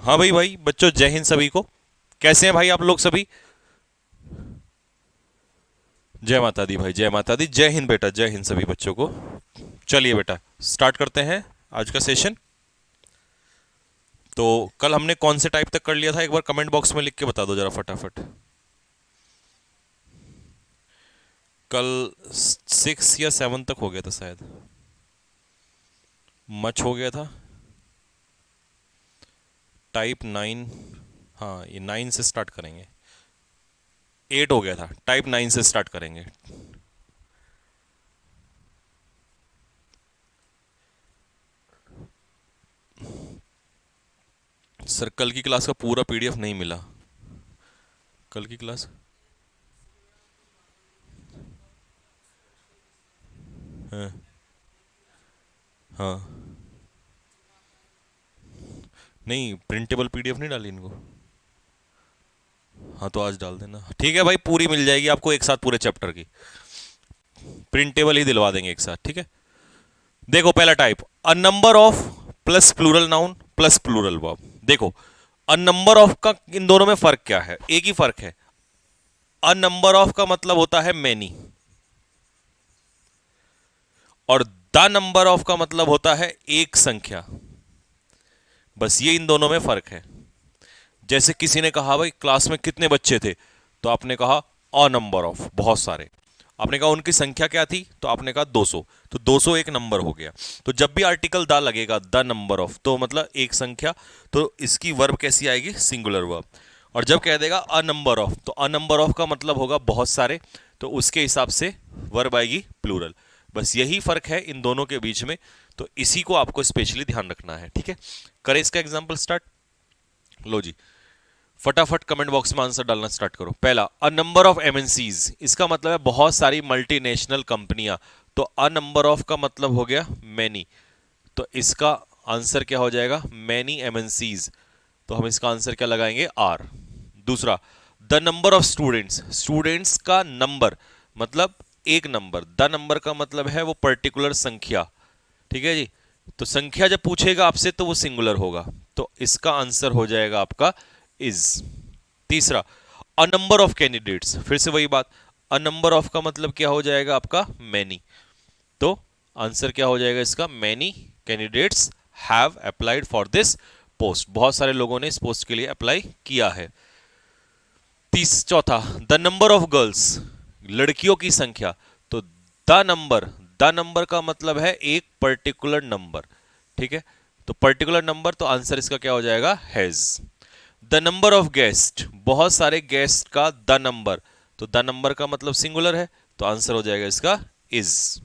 हाँ भाई भाई बच्चों, जय हिंद सभी को। कैसे हैं भाई आप लोग सभी? जय माता दी भाई, जय माता दी, जय हिंद बेटा, जय हिंद सभी बच्चों को। चलिए बेटा, स्टार्ट करते हैं आज का सेशन। तो कल हमने कौन से टाइप तक कर लिया था, एक बार कमेंट बॉक्स में लिख के बता दो जरा फटाफट। कल 6 या 7 तक हो गया था शायद। मच हो गया था। टाइप 9। हाँ, ये 9 से स्टार्ट करेंगे। 8 हो गया था, टाइप 9 से स्टार्ट करेंगे। सर कल की क्लास का पूरा पीडीएफ नहीं मिला। कल की क्लास। हाँ। हाँ। नहीं, प्रिंटेबल पीडीएफ नहीं डाली इनको। हाँ तो आज डाल देना, ठीक है भाई, पूरी मिल जाएगी आपको एक साथ पूरे चैप्टर की। प्रिंटेबल ही दिलवा देंगे एक साथ, ठीक है। देखो पहला type, a number of plus plural noun plus plural verb. देखो, अ नंबर ऑफ का इन दोनों में फर्क क्या है? एक ही फर्क है। अ नंबर ऑफ का मतलब होता है मैनी, और द नंबर ऑफ का मतलब होता है एक संख्या। बस ये इन दोनों में फर्क है। जैसे किसी ने कहा भाई क्लास में कितने बच्चे थे, तो आपने कहा अ नंबर ऑफ, बहुत सारे। आपने कहा उनकी संख्या क्या थी, तो आपने कहा 200, तो 200 एक नंबर हो गया। तो जब भी आर्टिकल द लगेगा, द नंबर ऑफ, तो मतलब एक संख्या, तो इसकी वर्ब कैसी आएगी? Singular verb. और जब कह देगा अ नंबर ऑफ, तो अ नंबर ऑफ का मतलब होगा बहुत सारे, तो उसके हिसाब से वर्ब आएगी प्लूरल। बस यही फर्क है इन दोनों के बीच में। तो इसी को आपको स्पेशली ध्यान रखना है, ठीक है। करें इसका एग्जाम्पल स्टार्ट। लो जी, फटाफट कमेंट बॉक्स में आंसर डालना स्टार्ट करो। पहला, अ नंबर ऑफ एमएनसीज, इसका मतलब है बहुत सारी मल्टीनेशनल कंपनियां। तो अ नंबर ऑफ का मतलब हो गया मैनी, तो इसका आंसर क्या हो जाएगा? Many MNCs. तो हम इसका आंसर क्या लगाएंगे? आर। दूसरा, the number of students, students का नंबर मतलब एक नंबर, द नंबर का मतलब है वो पर्टिकुलर संख्या, ठीक है जी। तो संख्या जब पूछेगा आपसे तो वो सिंगुलर होगा, तो इसका आंसर हो जाएगा आपका इज। तीसरा, अ नंबर ऑफ कैंडिडेट्स, फिर से वही बात, अ नंबर ऑफ का मतलब क्या हो जाएगा आपका? मैनी। तो आंसर क्या हो जाएगा इसका? Many candidates have applied for this post, बहुत सारे लोगों ने इस पोस्ट के लिए अप्लाई किया है। चौथा, द नंबर ऑफ गर्ल्स, लड़कियों की संख्या। तो द नंबर का मतलब है एक पर्टिकुलर नंबर, ठीक है। तो पर्टिकुलर नंबर, तो आंसर इसका क्या हो जाएगा? Has. The number of guest, बहुत सारे गेस्ट का द नंबर, तो द नंबर का मतलब सिंगुलर है, तो आंसर हो जाएगा इसका इज,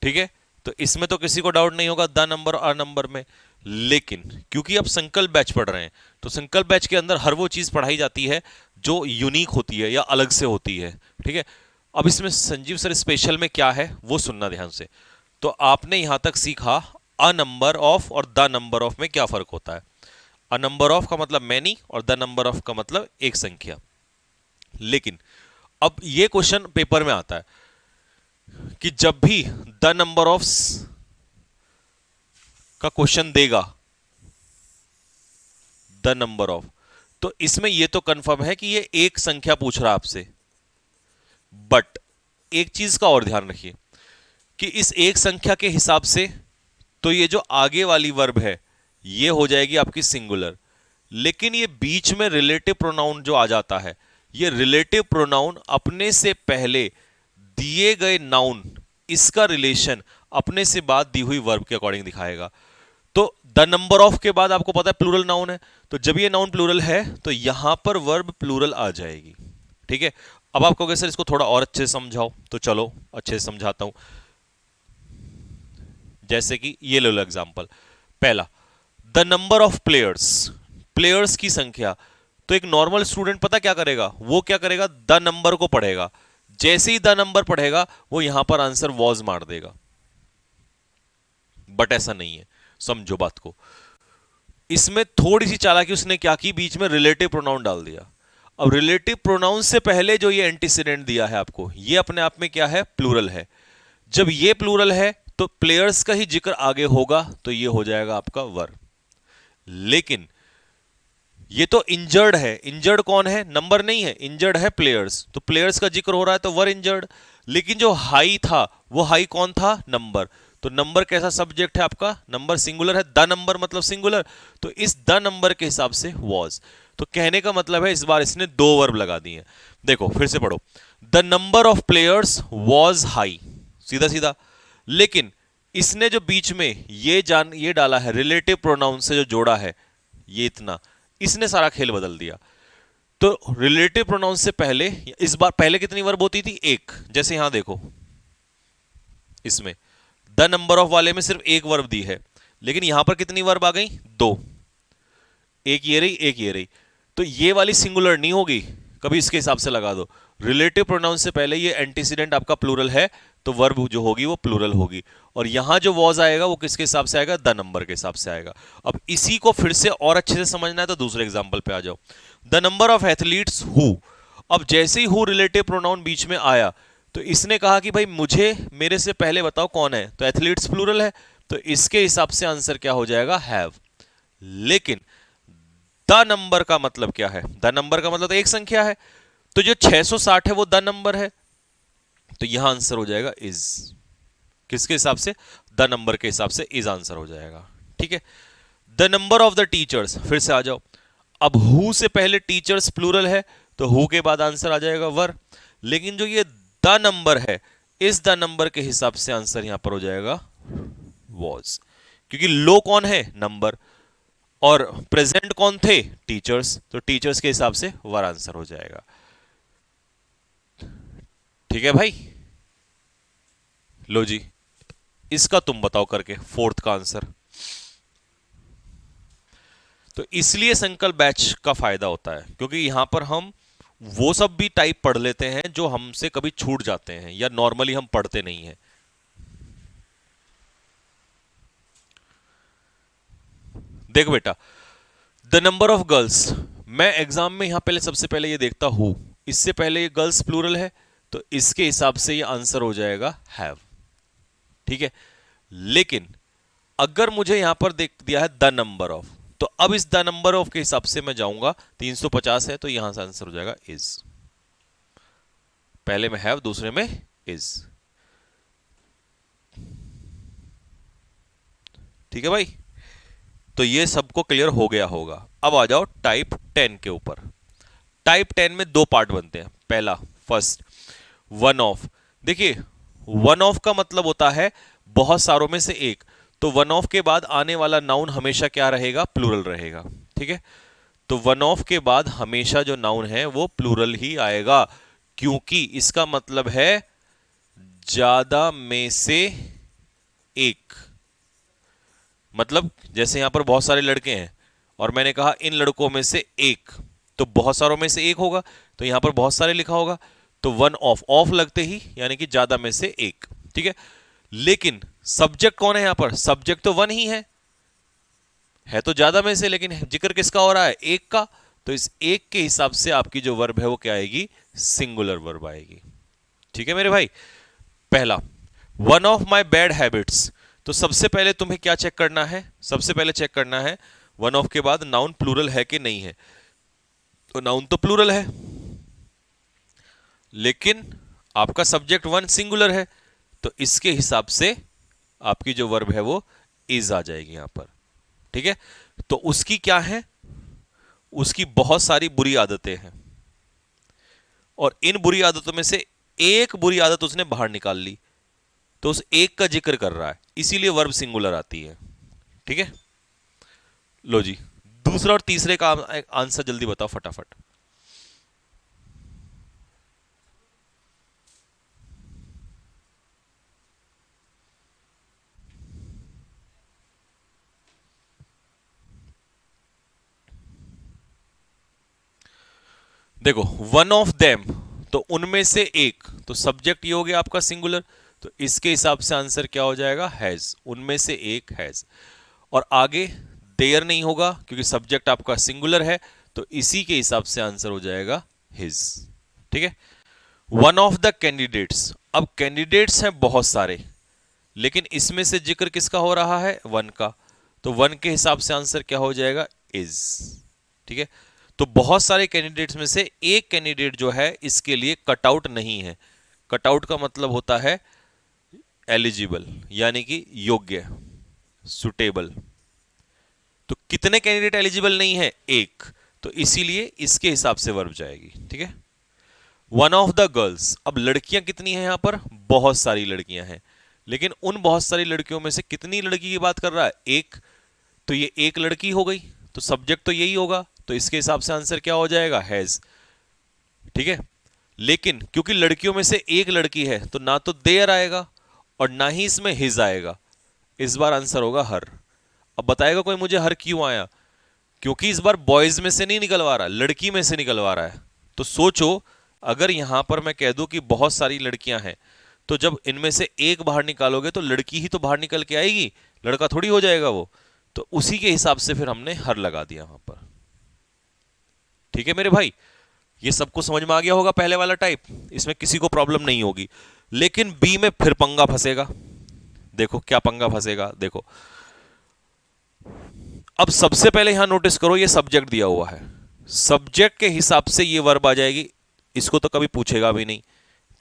ठीक है। तो इसमें तो किसी को डाउट नहीं होगा द नंबर और नंबर में। लेकिन क्योंकि आप संकल्प बैच पढ़ रहे हैं, तो संकल्प बैच के अंदर हर वो चीज पढ़ाई जाती है जो यूनिक होती है या अलग से होती है, ठीक है। अब इसमें संजीव सर स्पेशल में क्या है वो सुनना ध्यान से। तो आपने यहां तक सीखा अ नंबर ऑफ और द नंबर ऑफ में क्या फर्क होता है। अ नंबर ऑफ का मतलब मैनी और द नंबर ऑफ का मतलब एक संख्या। लेकिन अब ये क्वेश्चन पेपर में आता है कि जब भी द नंबर ऑफ का क्वेश्चन देगा, द नंबर ऑफ, तो इसमें यह तो कंफर्म है कि ये एक संख्या पूछ रहा है आपसे। बट एक चीज का और ध्यान रखिए कि इस एक संख्या के हिसाब से तो ये जो आगे वाली वर्ब है ये हो जाएगी आपकी सिंगुलर। लेकिन ये बीच में रिलेटिव प्रोनाउन जो आ जाता है, ये रिलेटिव प्रोनाउन अपने से पहले दिए गए नाउन, इसका रिलेशन अपने से बाद दी हुई वर्ब के अकॉर्डिंग दिखाएगा। तो द नंबर ऑफ के बाद आपको पता है प्लूरल नाउन है, तो जब ये नाउन प्लूरल है तो यहां पर वर्ब प्लूरल आ जाएगी, ठीक है। अब आप कहोगे सर इसको थोड़ा और अच्छे से समझाओ, तो चलो अच्छे से समझाता हूं। जैसे कि ये ले लो एग्जांपल। पहला, the number of players, players की संख्या। तो एक नॉर्मल स्टूडेंट पता क्या करेगा? वो क्या करेगा? द नंबर को पढ़ेगा। जैसे ही द नंबर पढ़ेगा वो यहां पर आंसर वॉज मार देगा। बट ऐसा नहीं है, समझो बात को। इसमें थोड़ी सी चालाकी उसने क्या की, बीच में रिलेटिव प्रोनाउन डाल दिया। अब रिलेटिव प्रोनाउन से पहले जो ये एंटीसीडेंट दिया है आपको, ये अपने आप में क्या है? प्लूरल है। जब ये प्लूरल है तो प्लेयर्स का ही जिक्र आगे होगा, तो ये हो जाएगा आपका वर्ब। लेकिन ये तो इंजर्ड है, इंजर्ड कौन है, नंबर नहीं है, इंजर्ड है प्लेयर्स, तो प्लेयर्स का जिक्र हो रहा है तो वर इंजर्ड। लेकिन जो हाई था वो हाई कौन था, नंबर। तो नंबर कैसा सब्जेक्ट है आपका, नंबर सिंगुलर है, द नंबर मतलब सिंगुलर, तो इस द नंबर के हिसाब से वॉज। तो कहने का मतलब है इस बार इसने दो वर्ब लगा दिए। देखो फिर से पढ़ो, the number of players was high, सीधा सीधा। लेकिन इसने जो बीच में ये डाला है रिलेटिव प्रोनाउन से जो जोड़ा है ये इतना, इसने सारा खेल बदल दिया। तो रिलेटिव प्रोनाउन से पहले, इस बार पहले कितनी वर्ब होती थी, एक। जैसे यहां देखो इसमें द नंबर ऑफ वाले में सिर्फ एक वर्ब दी है, लेकिन यहां पर कितनी वर्ब आ गई, दो। एक ये रही, एक ये रही। तो ये वाली सिंगुलर नहीं होगी, कभी इसके हिसाब से लगा दो। रिलेटिव प्रोनाउन से पहले ये एंटीसीडेंट आपका प्लूरल है, तो वर्ब जो होगी वो प्लूरल होगी। और यहां जो वॉज आएगा वो किसके हिसाब से आएगा, द नंबर के हिसाब से आएगा। अब इसी को फिर से और अच्छे से समझना है तो दूसरे एग्जांपल पे आ जाओ। The number of athletes who, अब जैसे ही हु रिलेटिव प्रोनाउन बीच में आया तो इसने कहा कि भाई मुझे मेरे से पहले बताओ कौन है, तो एथलीट्स प्लूरल है, तो इसके हिसाब से आंसर क्या हो जाएगा, हैव। लेकिन द नंबर का मतलब क्या है, द नंबर का मतलब तो एक संख्या है, तो जो 660 है वो द नंबर है, तो यहां आंसर हो जाएगा इज। किसके हिसाब से, द नंबर के हिसाब से इज आंसर हो जाएगा। ठीक है। The number of the teachers, फिर से आ जाओ। अब हु से पहले टीचर्स प्लूरल है, तो हु के बाद आंसर आ जाएगा वर। लेकिन जो ये द नंबर है, इस द नंबर के हिसाब से आंसर यहां पर हो जाएगा वॉज, क्योंकि लो कौन है, नंबर, और प्रेजेंट कौन थे, टीचर्स, तो टीचर्स के हिसाब से वर आंसर हो जाएगा। ठीक है भाई, लो जी, इसका तुम बताओ करके फोर्थ का आंसर। तो इसलिए संकल्प बैच का फायदा होता है, क्योंकि यहां पर हम वो सब भी टाइप पढ़ लेते हैं जो हमसे कभी छूट जाते हैं या नॉर्मली हम पढ़ते नहीं हैं। देख बेटा, द नंबर ऑफ गर्ल्स, मैं एग्जाम में यहां पहले सबसे पहले ये देखता हूं, इससे पहले ये गर्ल्स प्लूरल है, तो इसके हिसाब से ये आंसर हो जाएगा हैव। ठीक है। लेकिन अगर मुझे यहां पर देख दिया है द नंबर ऑफ, तो अब इस द नंबर ऑफ के हिसाब से मैं जाऊंगा, 350 है, तो यहां से आंसर हो जाएगा इज। पहले में हैव, दूसरे में इज। ठीक है भाई, तो ये सबको क्लियर हो गया होगा। अब आ जाओ टाइप 10 के ऊपर। टाइप 10 में दो पार्ट बनते हैं। पहला, फर्स्ट, वन ऑफ। देखिए, वन ऑफ का मतलब होता है बहुत सारों में से एक, तो वन ऑफ के बाद आने वाला नाउन हमेशा क्या रहेगा, प्लूरल रहेगा। ठीक है। तो वन ऑफ के बाद हमेशा जो नाउन है वो प्लूरल ही आएगा, क्योंकि इसका मतलब है ज्यादा में से एक। मतलब जैसे यहां पर बहुत सारे लड़के हैं और मैंने कहा इन लड़कों में से एक, तो बहुत सारों में से एक होगा, तो यहां पर बहुत सारे लिखा होगा, तो वन ऑफ, ऑफ लगते ही यानी कि ज्यादा में से एक। ठीक है। लेकिन सब्जेक्ट कौन है यहां पर, सब्जेक्ट तो वन ही है तो ज्यादा में से, लेकिन जिक्र किसका हो रहा है, एक का, तो इस एक के हिसाब से आपकी जो वर्ब है वो क्या आएगी, सिंगुलर वर्ब आएगी। ठीक है मेरे भाई। पहला, one of my bad habits, तो सबसे पहले तुम्हें क्या चेक करना है, सबसे पहले चेक करना है वन ऑफ के बाद नाउन प्लूरल है कि नहीं है। तो नाउन तो प्लूरल है, लेकिन आपका सब्जेक्ट वन सिंगुलर है, तो इसके हिसाब से आपकी जो वर्ब है वो इज आ जाएगी यहां पर। ठीक है। तो उसकी क्या है, उसकी बहुत सारी बुरी आदतें हैं, और इन बुरी आदतों में से एक बुरी आदत उसने बाहर निकाल ली, तो उस एक का जिक्र कर रहा है, इसीलिए वर्ब सिंगुलर आती है। ठीक है। लो जी, दूसरा और तीसरे का आंसर जल्दी बताओ फटाफट। देखो, वन ऑफ देम, तो उनमें से एक, तो सब्जेक्ट ये हो गया आपका सिंगुलर, तो इसके हिसाब से आंसर क्या हो जाएगा, हैज, उनमें से एक हैज। और आगे देयर नहीं होगा क्योंकि सब्जेक्ट आपका सिंगुलर है, तो इसी के हिसाब से आंसर हो जाएगा हिज। ठीक है। वन ऑफ द कैंडिडेट्स, अब कैंडिडेट्स हैं बहुत सारे, लेकिन इसमें से जिक्र किसका हो रहा है, वन का, तो वन के हिसाब से आंसर क्या हो जाएगा, इज। ठीक है। तो बहुत सारे कैंडिडेट्स में से एक कैंडिडेट जो है इसके लिए कटआउट नहीं है। कटआउट का मतलब होता है एलिजिबल, यानी कि योग्य, सुटेबल। तो कितने कैंडिडेट एलिजिबल नहीं है? एक। तो इसीलिए इसके हिसाब से वर्ब जाएगी। ठीक है। वन ऑफ द गर्ल्स, अब लड़कियां कितनी हैं यहां पर? बहुत सारी लड़कियां हैं, लेकिन उन बहुत सारी लड़कियों में से कितनी लड़की की बात कर रहा है? एक। तो ये एक लड़की हो गई, तो सब्जेक्ट तो यही होगा, तो इसके हिसाब से आंसर क्या हो जाएगा? हैज। ठीक है। लेकिन क्योंकि लड़कियों में से एक लड़की है तो ना तो देयर आएगा और ना ही इसमें हिज आएगा, इस बार आंसर होगा हर। अब बताएगा कोई मुझे हर क्यों आया? क्योंकि इस बार बॉयज में से नहीं निकलवा रहा, लड़की में से निकलवा रहा है। तो सोचो, अगर यहां पर मैं कह दूं कि बहुत सारी लड़कियां हैं, तो जब इनमें से एक बाहर निकालोगे तो लड़की ही तो बाहर निकल के आएगी, लड़का थोड़ी हो जाएगा वो। तो उसी के हिसाब से फिर हमने हर लगा दिया वहां पर। ठीक है मेरे भाई, ये सबको समझ में आ गया होगा पहले वाला टाइप, इसमें किसी को प्रॉब्लम नहीं होगी। लेकिन बी में फिर पंगा फंसेगा। देखो क्या पंगा फंसेगा, देखो। अब सबसे पहले यहां नोटिस करो, ये सब्जेक्ट दिया हुआ है, सब्जेक्ट के हिसाब से ये वर्ब आ जाएगी। इसको तो कभी पूछेगा भी नहीं,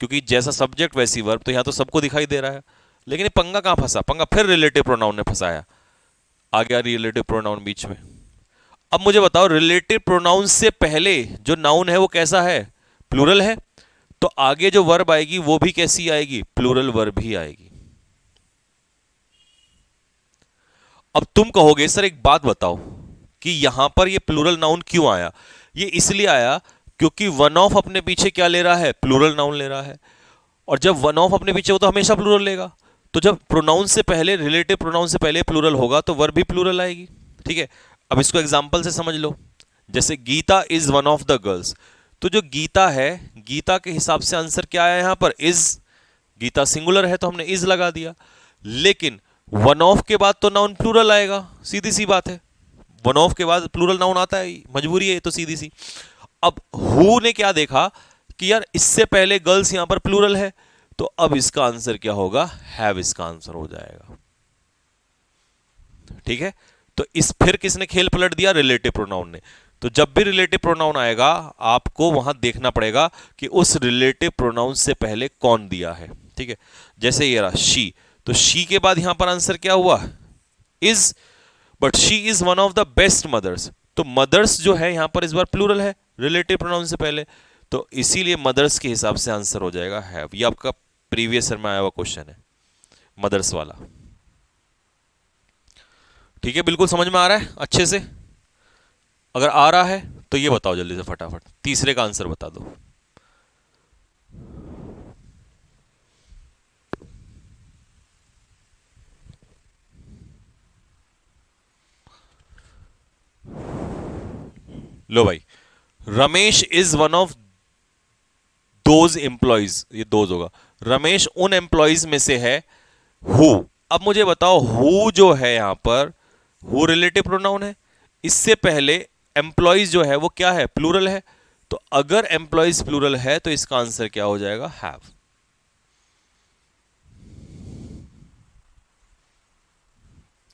क्योंकि जैसा सब्जेक्ट वैसी वर्ब, तो यहां तो सबको दिखाई दे रहा है। लेकिन ये पंगा कहां फंसा? पंगा फिर रिलेटिव प्रोनाउन ने फंसाया। आ गया रिलेटिव प्रोनाउन बीच में। अब मुझे बताओ, रिलेटिव प्रोनाउन से पहले जो नाउन है वो कैसा है? प्लूरल है। तो आगे जो वर्ब आएगी वो भी कैसी आएगी? प्लूरल वर्ब ही आएगी। अब तुम कहोगे सर एक बात बताओ कि यहां पर ये प्लूरल नाउन क्यों आया? ये इसलिए आया क्योंकि वन ऑफ अपने पीछे क्या ले रहा है? प्लूरल नाउन ले रहा है। और जब वन ऑफ अपने पीछे हो तो हमेशा प्लूरल लेगा। तो जब प्रोनाउन से पहले, रिलेटिव प्रोनाउन से पहले प्लूरल होगा तो वर्ब भी प्लूरल आएगी। ठीक है। अब इसको एग्जांपल से समझ लो। जैसे Geeta is one of the girls, तो जो गीता है, गीता के हिसाब से आंसर क्या आया यहां पर? इज। गीता सिंगुलर है तो हमने इज लगा दिया। लेकिन वन ऑफ के बाद तो नाउन प्लूरल आएगा, सीधी सी बात है। वन ऑफ के बाद प्लूरल नाउन आता है, मजबूरी है, तो सीधी सी। अब हु ने क्या देखा कि यार इससे पहले गर्ल्स यहां पर प्लूरल है, तो अब इसका आंसर क्या होगा? हैव इसका आंसर हो जाएगा। ठीक है। तो इस फिर किसने खेल पलट दिया? रिलेटिव प्रोनाउन ने। तो जब भी रिलेटिव प्रोनाउन आएगा आपको वहां देखना पड़ेगा कि उस रिलेटिव प्रोनाउन से पहले कौन दिया है। ठीक है। जैसे ये रहा शी, तो शी के बाद यहां पर आंसर क्या हुआ? Is. But she is one of the best mothers, तो मदर्स जो है यहां पर इस बार प्लूरल है रिलेटिव प्रोनाउन से पहले, तो इसीलिए मदर्स के हिसाब से आंसर हो जाएगा हैव। ये आपका प्रीवियस ईयर में आया हुआ क्वेश्चन है, मदर्स वाला। ठीक है, बिल्कुल समझ में आ रहा है अच्छे से? अगर आ रहा है तो ये बताओ जल्दी से फटाफट, तीसरे का आंसर बता दो। लो भाई, Ramesh is one of those employees, ये दोज होगा, रमेश उन एम्प्लॉइज में से है हु। अब मुझे बताओ, हु जो है यहां पर, हु रिलेटिव प्रोनाउन है, इससे पहले एम्प्लॉइज जो है वो क्या है? प्लूरल है। तो अगर एम्प्लॉइज प्लूरल है तो इसका आंसर क्या हो जाएगा? हैव।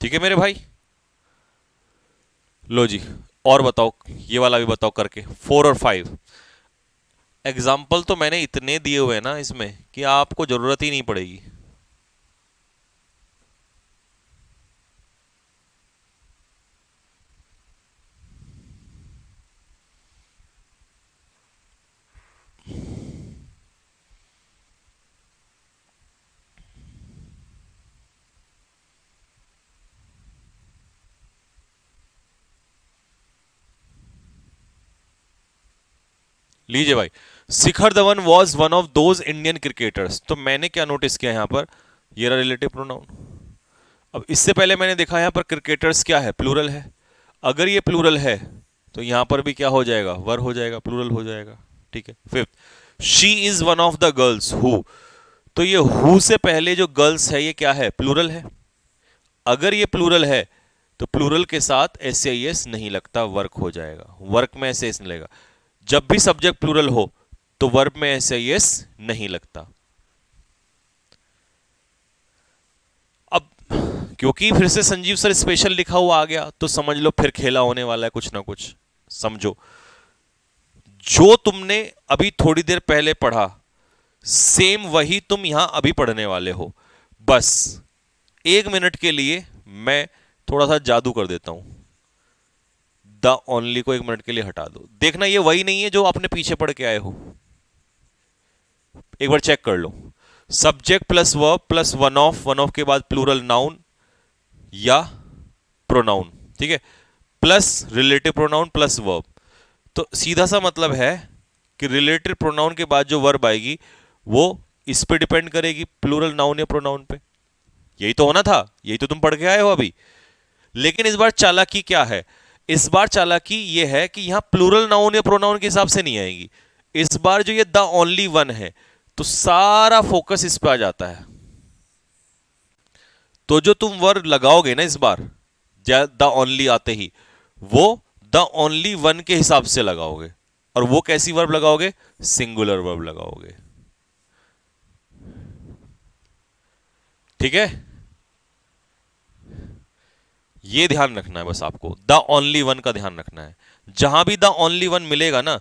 ठीक है मेरे भाई? लो जी, और बताओ, ये वाला भी बताओ करके, 4 और 5। एग्जाम्पल तो मैंने इतने दिए हुए हैं ना इसमें कि आपको जरूरत ही नहीं पड़ेगी। लीजिए भाई, Shikhar Dhawan was one of those Indian cricketers, तो मैंने क्या नोटिस किया यहां पर? ये रहा रिलेटिव प्रोनाउन। अब इससे पहले मैंने देखा यहां पर क्रिकेटर्स क्या है? प्लूरल है। अगर ये प्लूरल है तो यहां पर भी क्या हो जाएगा? वर हो जाएगा, प्लूरल हो जाएगा। ठीक है। Fifth, she is one of the girls who, तो ये हु से पहले जो गर्ल्स है ये क्या है? प्लूरल है। अगर ये प्लूरल है तो प्लूरल के साथ एस आई एस नहीं लगता, वर्क हो जाएगा। वर्क में एस एस नहीं लगेगा। जब भी सब्जेक्ट प्लूरल हो तो वर्ब में एस आई एस नहीं लगता। अब क्योंकि फिर से संजीव सर स्पेशल लिखा हुआ आ गया तो समझ लो फिर खेला होने वाला है कुछ ना कुछ। समझो, जो तुमने अभी थोड़ी देर पहले पढ़ा सेम वही तुम यहां अभी पढ़ने वाले हो। बस 1 मिनट के लिए मैं थोड़ा सा जादू कर देता हूं, द ओनली को 1 मिनट के लिए हटा दो, देखना ये वही नहीं है जो आपने पीछे पढ़ के आए हो। एक बार चेक कर लो, subject plus verb plus one of के बाद प्लूरल नाउन या प्रोनाउन, ठीक है, plus relative pronoun plus verb. तो सीधा सा मतलब है कि रिलेटिव प्रोनाउन के बाद जो वर्ब आएगी वो इस पे डिपेंड करेगी, प्लूरल नाउन या प्रोनाउन पे। यही तो होना था, यही तो तुम पढ़ के आए हो अभी। लेकिन इस बार चालाकी क्या है, इस बार चालाकी ये है कि यहां प्लूरल नाउन या प्रोनाउन के हिसाब से नहीं आएगी। इस बार जो ये द ओनली वन है तो सारा फोकस इस पे आ जाता है। तो जो तुम वर्ब लगाओगे ना इस बार द ओनली आते ही, वो द ओनली वन के हिसाब से लगाओगे। और वो कैसी वर्ब लगाओगे, सिंगुलर वर्ब लगाओगे, ठीक है। ये ध्यान रखना है बस आपको, द ओनली वन का ध्यान रखना है। जहां भी द ओनली वन मिलेगा ना,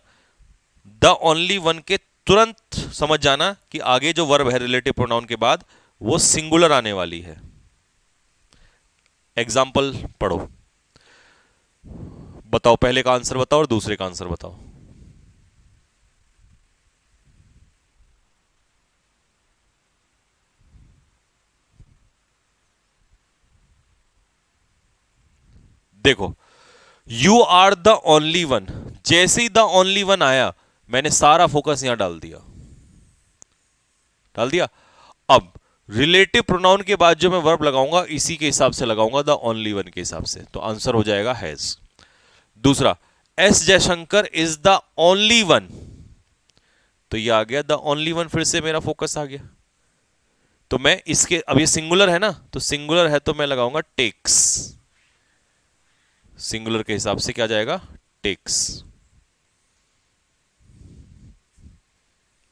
द ओनली वन के तुरंत समझ जाना कि आगे जो वर्ब है रिलेटिव प्रोनाउन के बाद वो सिंगुलर आने वाली है। एग्जाम्पल पढ़ो, बताओ, पहले का आंसर बताओ और दूसरे का आंसर बताओ। देखो, you are the only one, जैसे ही द ओनली वन आया मैंने सारा फोकस यहां डाल दिया, डाल दिया। अब रिलेटिव प्रोनाउन के बाद जो मैं वर्ब लगाऊंगा इसी के हिसाब से लगाऊंगा, द ओनली वन के हिसाब से, तो आंसर हो जाएगा हैज। दूसरा, S Jaishankar is the only one, तो ये आ गया द ओनली वन, फिर से मेरा फोकस आ गया। तो मैं इसके, अब ये सिंगुलर है ना, तो सिंगुलर है तो मैं लगाऊंगा टेक्स, सिंगुलर के हिसाब से क्या जाएगा, टेक्स,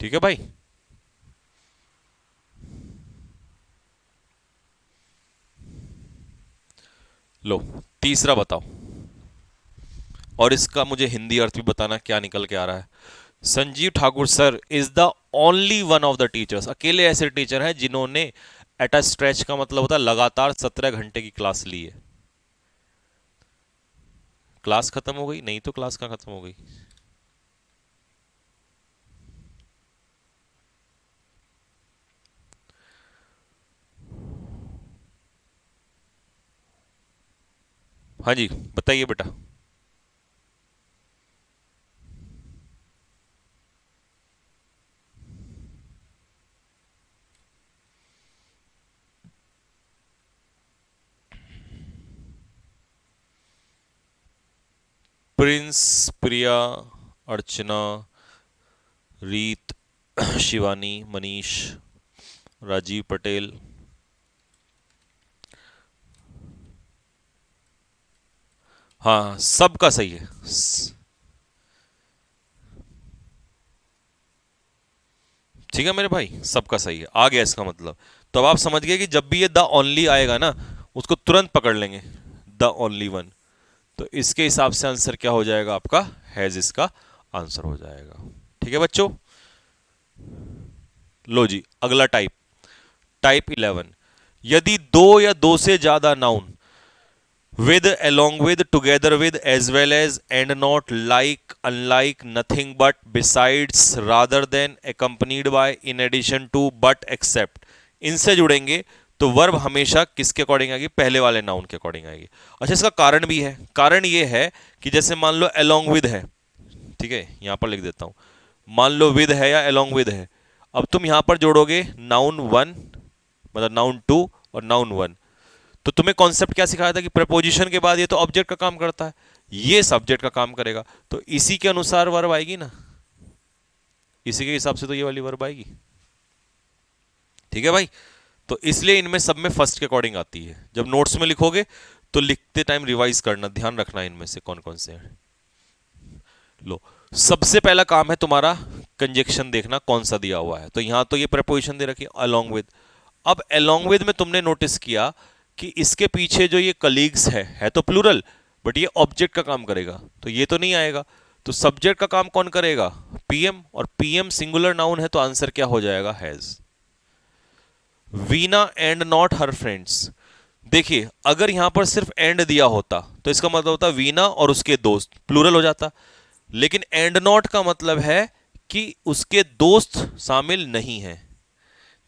ठीक है भाई। लो तीसरा बताओ, और इसका मुझे हिंदी अर्थ भी बताना क्या निकल के आ रहा है। Sanjeev Thakur sir is the only one of the teachers, अकेले ऐसे टीचर हैं जिन्होंने एट अ स्ट्रेच का मतलब होता है लगातार 17 घंटे की क्लास ली है। क्लास खत्म हो गई? नहीं तो क्लास कहां खत्म हो गई। हाँ जी बताइए बेटा। प्रिंस, प्रिया, अर्चना, रीत, शिवानी, मनीष, राजीव पटेल, हाँ सबका सही है। ठीक है मेरे भाई, सबका सही है, आ गया इसका मतलब। तो अब आप समझ गए कि जब भी ये द ओनली आएगा ना उसको तुरंत पकड़ लेंगे, द ओनली वन। तो इसके हिसाब से आंसर क्या हो जाएगा आपका, हैज इसका आंसर हो जाएगा। ठीक है बच्चों, लो जी अगला टाइप, टाइप 11, यदि दो या दो से ज्यादा noun with, along with, together with, as well as, and not, like, unlike, nothing but, besides, rather than, accompanied by, in addition to, but, except, इनसे जुड़ेंगे तो वर्ब हमेशा किसके अकॉर्डिंग आएगी, पहले वाले नाउन के अकॉर्डिंग आएगी। अच्छा इसका कारण भी है, कारण ये है कि जैसे मान लो along with है, ठीक है यहां पर लिख देता हूं, मान लो with है या along with है, अब तुम यहां पर जोड़ोगे नाउन वन मतलब नाउन टू और नाउन वन, तो तुम्हें कॉन्सेप्ट क्या सिखाया था कि प्रपोजिशन के बाद ये तो ऑब्जेक्ट का काम करता है, ये सब्जेक्ट का काम करेगा, तो इसी के अनुसार वर्ब आएगी ना, इसी के हिसाब से तो ये वाली वर्ब आएगी। ठीक है भाई, तो इसलिए इनमें सब में फर्स्ट के अकॉर्डिंग आती है। जब नोट्स में लिखोगे तो लिखते टाइम रिवाइज करना, ध्यान रखना इनमें से कौन कौन से हैं। लो सबसे पहला काम है तुम्हारा कंजक्शन देखना कौन सा दिया हुआ है, तो यहां तो ये प्रपोजिशन दे रखी है अलोंग विद। अब अलोंग विद में तुमने नोटिस किया कि इसके पीछे जो ये कलीग्स है तो प्लूरल, बट ये ऑब्जेक्ट का काम करेगा, तो ये तो नहीं आएगा। तो सब्जेक्ट का काम कौन करेगा? पीएम, और पीएम सिंगुलर नाउन है, तो आंसर क्या हो जाएगा? Has. Veena and not her friends. देखिए अगर यहां पर सिर्फ एंड दिया होता तो इसका मतलब होता वीना और उसके दोस्त, प्लूरल हो जाता। लेकिन एंड नॉट का मतलब है कि उसके दोस्त शामिल नहीं है।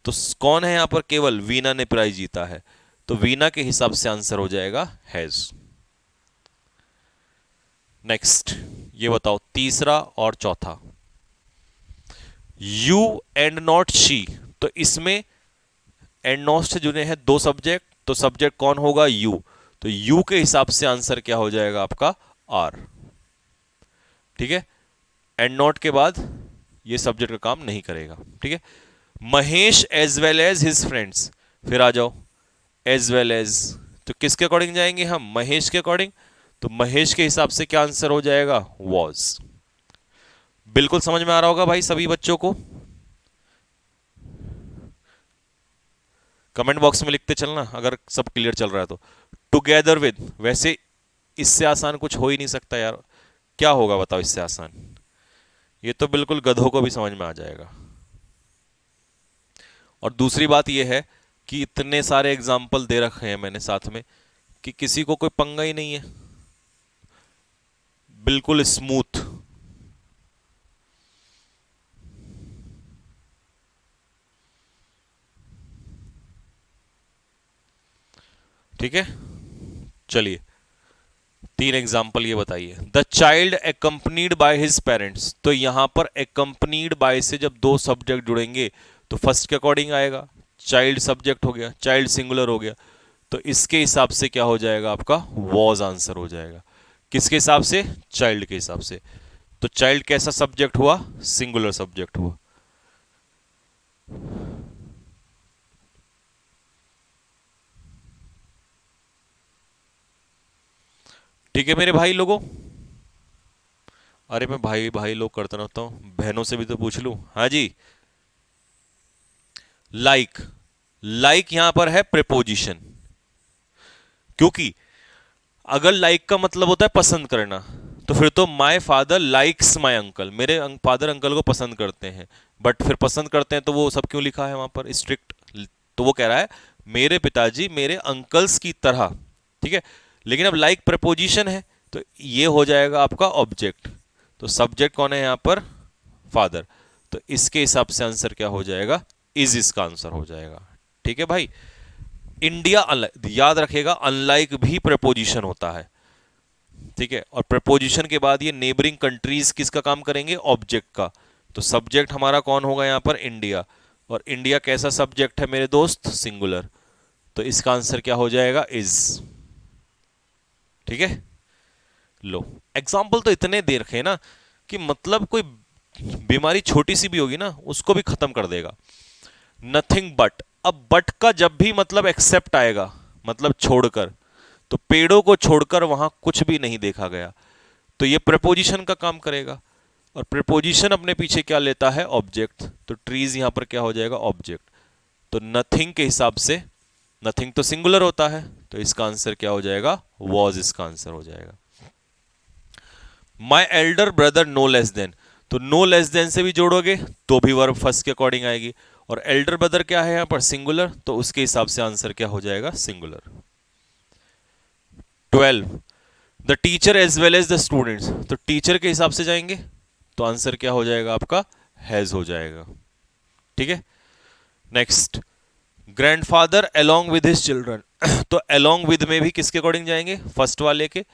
तो कौन है यहां पर? केवल वीना ने प्राइज जीता है, तो वीना के हिसाब से आंसर हो जाएगा हैज। नेक्स्ट ये बताओ तीसरा और चौथा, यू एंड नॉट शी। तो इसमें एंड नॉट से जुड़े हैं दो सब्जेक्ट, तो सब्जेक्ट कौन होगा? यू। तो यू के हिसाब से आंसर क्या हो जाएगा आपका? आर। ठीक है, एंड नॉट के बाद ये सब्जेक्ट का काम नहीं करेगा। ठीक है, Mahesh as well as his friends, फिर आ जाओ एज वेल एज, तो किसके अकॉर्डिंग जाएंगे हम? महेश के अकॉर्डिंग। तो महेश के हिसाब से क्या आंसर हो जाएगा? वॉज। बिल्कुल समझ में आ रहा होगा भाई सभी बच्चों को? कमेंट बॉक्स में लिखते चलना अगर सब क्लियर चल रहा है तो। टुगेदर विद, वैसे इससे आसान कुछ हो ही नहीं सकता यार, क्या होगा बताओ इससे आसान? ये तो बिल्कुल गधों को भी समझ में आ जाएगा। और दूसरी बात यह है कि इतने सारे एग्जाम्पल दे रखे हैं मैंने साथ में कि किसी को कोई पंगा ही नहीं है, बिल्कुल स्मूथ। ठीक है, चलिए तीन एग्जाम्पल ये बताइए। The child accompanied by his parents, तो यहां पर एकम्पनीड बाय से जब दो सब्जेक्ट जुड़ेंगे तो फर्स्ट के अकॉर्डिंग आएगा, चाइल्ड सब्जेक्ट हो गया, चाइल्ड सिंगुलर हो गया, तो इसके हिसाब से क्या हो जाएगा आपका? वॉज आंसर हो जाएगा। किसके हिसाब से? चाइल्ड के हिसाब से। तो चाइल्ड कैसा सब्जेक्ट हुआ? सिंगुलर सब्जेक्ट हुआ। ठीक है मेरे भाई लोगों? अरे मैं भाई भाई लोग करता रहता हूं, बहनों से भी तो पूछ लूं। हाँ जी, लाइक। लाइक यहां पर है प्रेपोजिशन, क्योंकि अगर लाइक का मतलब होता है पसंद करना, तो फिर तो my father likes my uncle, मेरे फादर अंकल को पसंद करते हैं। बट फिर पसंद करते हैं तो वो सब क्यों लिखा है वहां पर स्ट्रिक्ट? तो वो कह रहा है मेरे पिताजी मेरे अंकल्स की तरह। ठीक है, लेकिन अब लाइक प्रपोजिशन है तो ये हो जाएगा आपका ऑब्जेक्ट। तो सब्जेक्ट कौन है यहां पर? फादर। तो इसके हिसाब से आंसर क्या हो जाएगा? इज इसका आंसर हो जाएगा। ठीक है भाई, इंडिया याद रखेगा अनलाइक भी प्रपोजिशन होता है। ठीक है, और प्रपोजिशन के बाद ये नेबरिंग कंट्रीज किसका काम करेंगे? ऑब्जेक्ट का। तो सब्जेक्ट हमारा कौन होगा यहां पर? इंडिया। और इंडिया कैसा सब्जेक्ट है मेरे दोस्त? सिंगुलर। तो इसका आंसर क्या हो जाएगा? इज। ठीक है, लो एग्जाम्पल तो इतने दे रखे ना कि मतलब कोई बीमारी छोटी सी भी होगी ना उसको भी खत्म कर देगा। नथिंग बट, अब बट का जब भी मतलब एक्सेप्ट आएगा, मतलब छोड़कर, तो पेड़ों को छोड़कर वहां कुछ भी नहीं देखा गया, तो ये प्रपोजिशन का काम करेगा। और प्रपोजिशन अपने पीछे क्या लेता है? ऑब्जेक्ट। तो ट्रीज यहां पर क्या हो जाएगा? ऑब्जेक्ट। तो नथिंग के हिसाब से, नथिंग तो सिंगुलर होता है, तो इसका आंसर क्या हो जाएगा? वॉज इसका आंसर हो जाएगा। My elder brother no less than, तो नो लेस देन से भी जोड़ोगे तो भी वर्ब फर्स्ट के अकॉर्डिंग आएगी। और एल्डर ब्रदर क्या है यहां पर? सिंगुलर, तो उसके हिसाब से आंसर क्या हो जाएगा? Singular. 12, the teacher as well as the students, तो टीचर के हिसाब से जाएंगे तो आंसर क्या हो जाएगा आपका? हैज हो जाएगा। ठीक है, next, grandfather along with his children, तो अलोंग विद में भी किसके अकॉर्डिंग जाएंगे? फर्स्ट वाले के,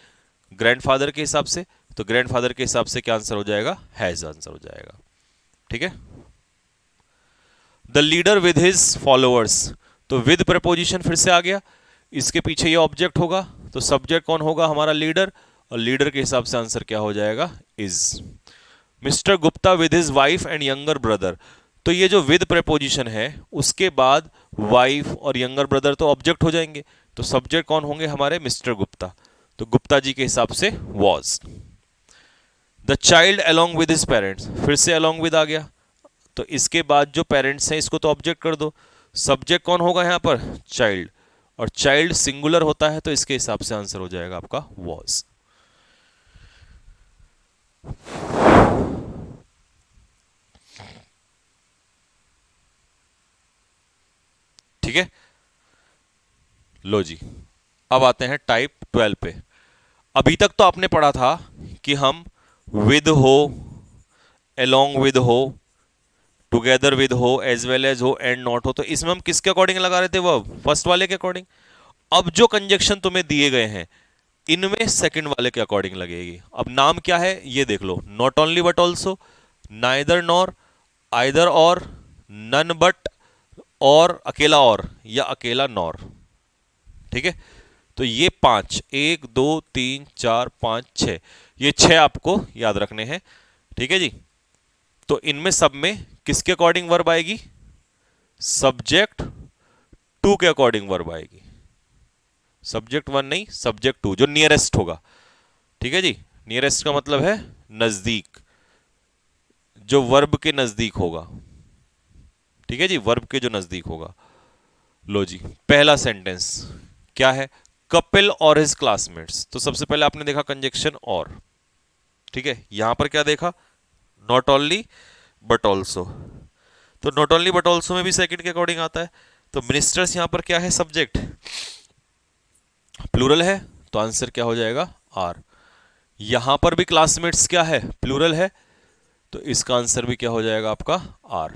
ग्रैंडफादर के हिसाब से। तो ग्रैंडफादर के हिसाब से क्या आंसर हो जाएगा? हैज आंसर हो जाएगा। ठीक है, the leader with his followers, तो विद प्रपोजिशन फिर से आ गया, इसके पीछे ये ऑब्जेक्ट होगा, तो सब्जेक्ट कौन होगा हमारा? लीडर। और लीडर के हिसाब से आंसर क्या हो जाएगा? Is. Mister Gupta with his wife and younger brother, तो ये जो विद प्रपोजिशन है उसके बाद वाइफ और यंगर ब्रदर तो ऑब्जेक्ट हो जाएंगे, तो सब्जेक्ट कौन होंगे हमारे? मिस्टर गुप्ता। तो गुप्ता जी के हिसाब से was. The child along with his parents, फिर से अलोंग विद आ गया, तो इसके बाद जो पेरेंट्स हैं इसको तो ऑब्जेक्ट कर दो, सब्जेक्ट कौन होगा यहां पर? चाइल्ड। और चाइल्ड सिंगुलर होता है तो इसके हिसाब से आंसर हो जाएगा आपका वॉज। ठीक है, लो जी, अब आते हैं टाइप 12 पे। अभी तक तो आपने पढ़ा था कि हम विद हो, along with हो, टुगेदर विद हो, एज वेल एज हो, एंड नॉट हो, तो इसमें हम किसके अकॉर्डिंग लगा रहे थे, वर्ब फर्स्ट वाले के अकॉर्डिंग। अब जो कंजक्शन तुम्हें दिए गए हैं इनमें सेकंड वाले के अकॉर्डिंग लगेगी। अब नाम क्या है ये देख लो, not only but also, neither nor, either or, none but, और अकेला और, या अकेला नॉर। ठीक है, तो ये पांच, एक दो तीन चार पांच छह, ये छह आपको याद रखने हैं। ठीक है जी, तो इनमें सब में किसके अकॉर्डिंग वर्ब आएगी, सब्जेक्ट टू के अकॉर्डिंग वर्ब आएगी। सब्जेक्ट वन नहीं, सब्जेक्ट टू, जो नियरेस्ट होगा। ठीक है जी, नियरेस्ट का मतलब है नजदीक, जो वर्ब के नजदीक होगा। ठीक है जी, वर्ब के जो नजदीक होगा। लो जी, पहला सेंटेंस क्या है, कपिल और हिज क्लासमेट्स। तो सबसे पहले आपने देखा कंजक्शन और, ठीक है, यहां पर क्या देखा, नॉट ओनली बट ऑल्सो। तो नॉट ओनली बट ऑल्सो में भी सेकंड के अकॉर्डिंग आता है। तो मिनिस्टर्स यहां पर क्या है, सब्जेक्ट, प्लूरल है, तो आंसर क्या हो जाएगा, आर। यहां पर भी क्लासमेट्स क्या है, प्लूरल है, तो इसका आंसर भी क्या हो जाएगा आपका, आर।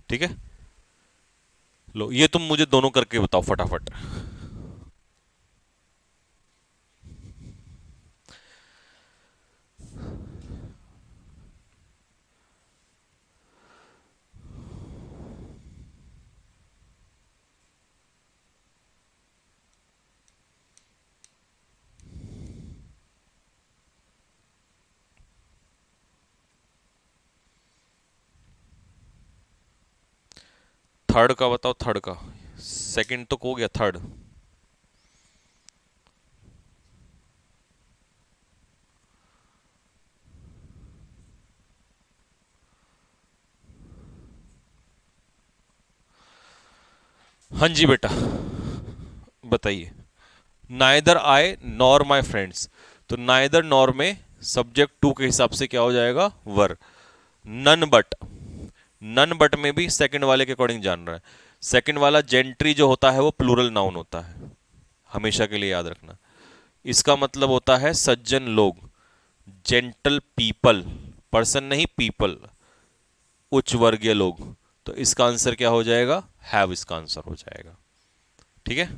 ठीक है, लो ये तुम मुझे दोनों करके बताओ फटाफट। थर्ड का बताओ, थर्ड का, सेकंड तो हो गया, थर्ड। हाँ जी बेटा, बताइए। Neither I nor my friends, तो नाइदर नॉर में सब्जेक्ट टू के हिसाब से क्या हो जाएगा, वर। नन बट, नन बट में भी सेकंड वाले के अकॉर्डिंग जान रहा है। सेकंड वाला जेंट्री जो होता है वो प्लूरल नाउन होता है, हमेशा के लिए याद रखना। इसका मतलब होता है सज्जन लोग, जेंटल पीपल, पर्सन नहीं पीपल, उच्च वर्गीय लोग। तो इसका आंसर क्या हो जाएगा, हैव, इसका आंसर हो जाएगा। ठीक है,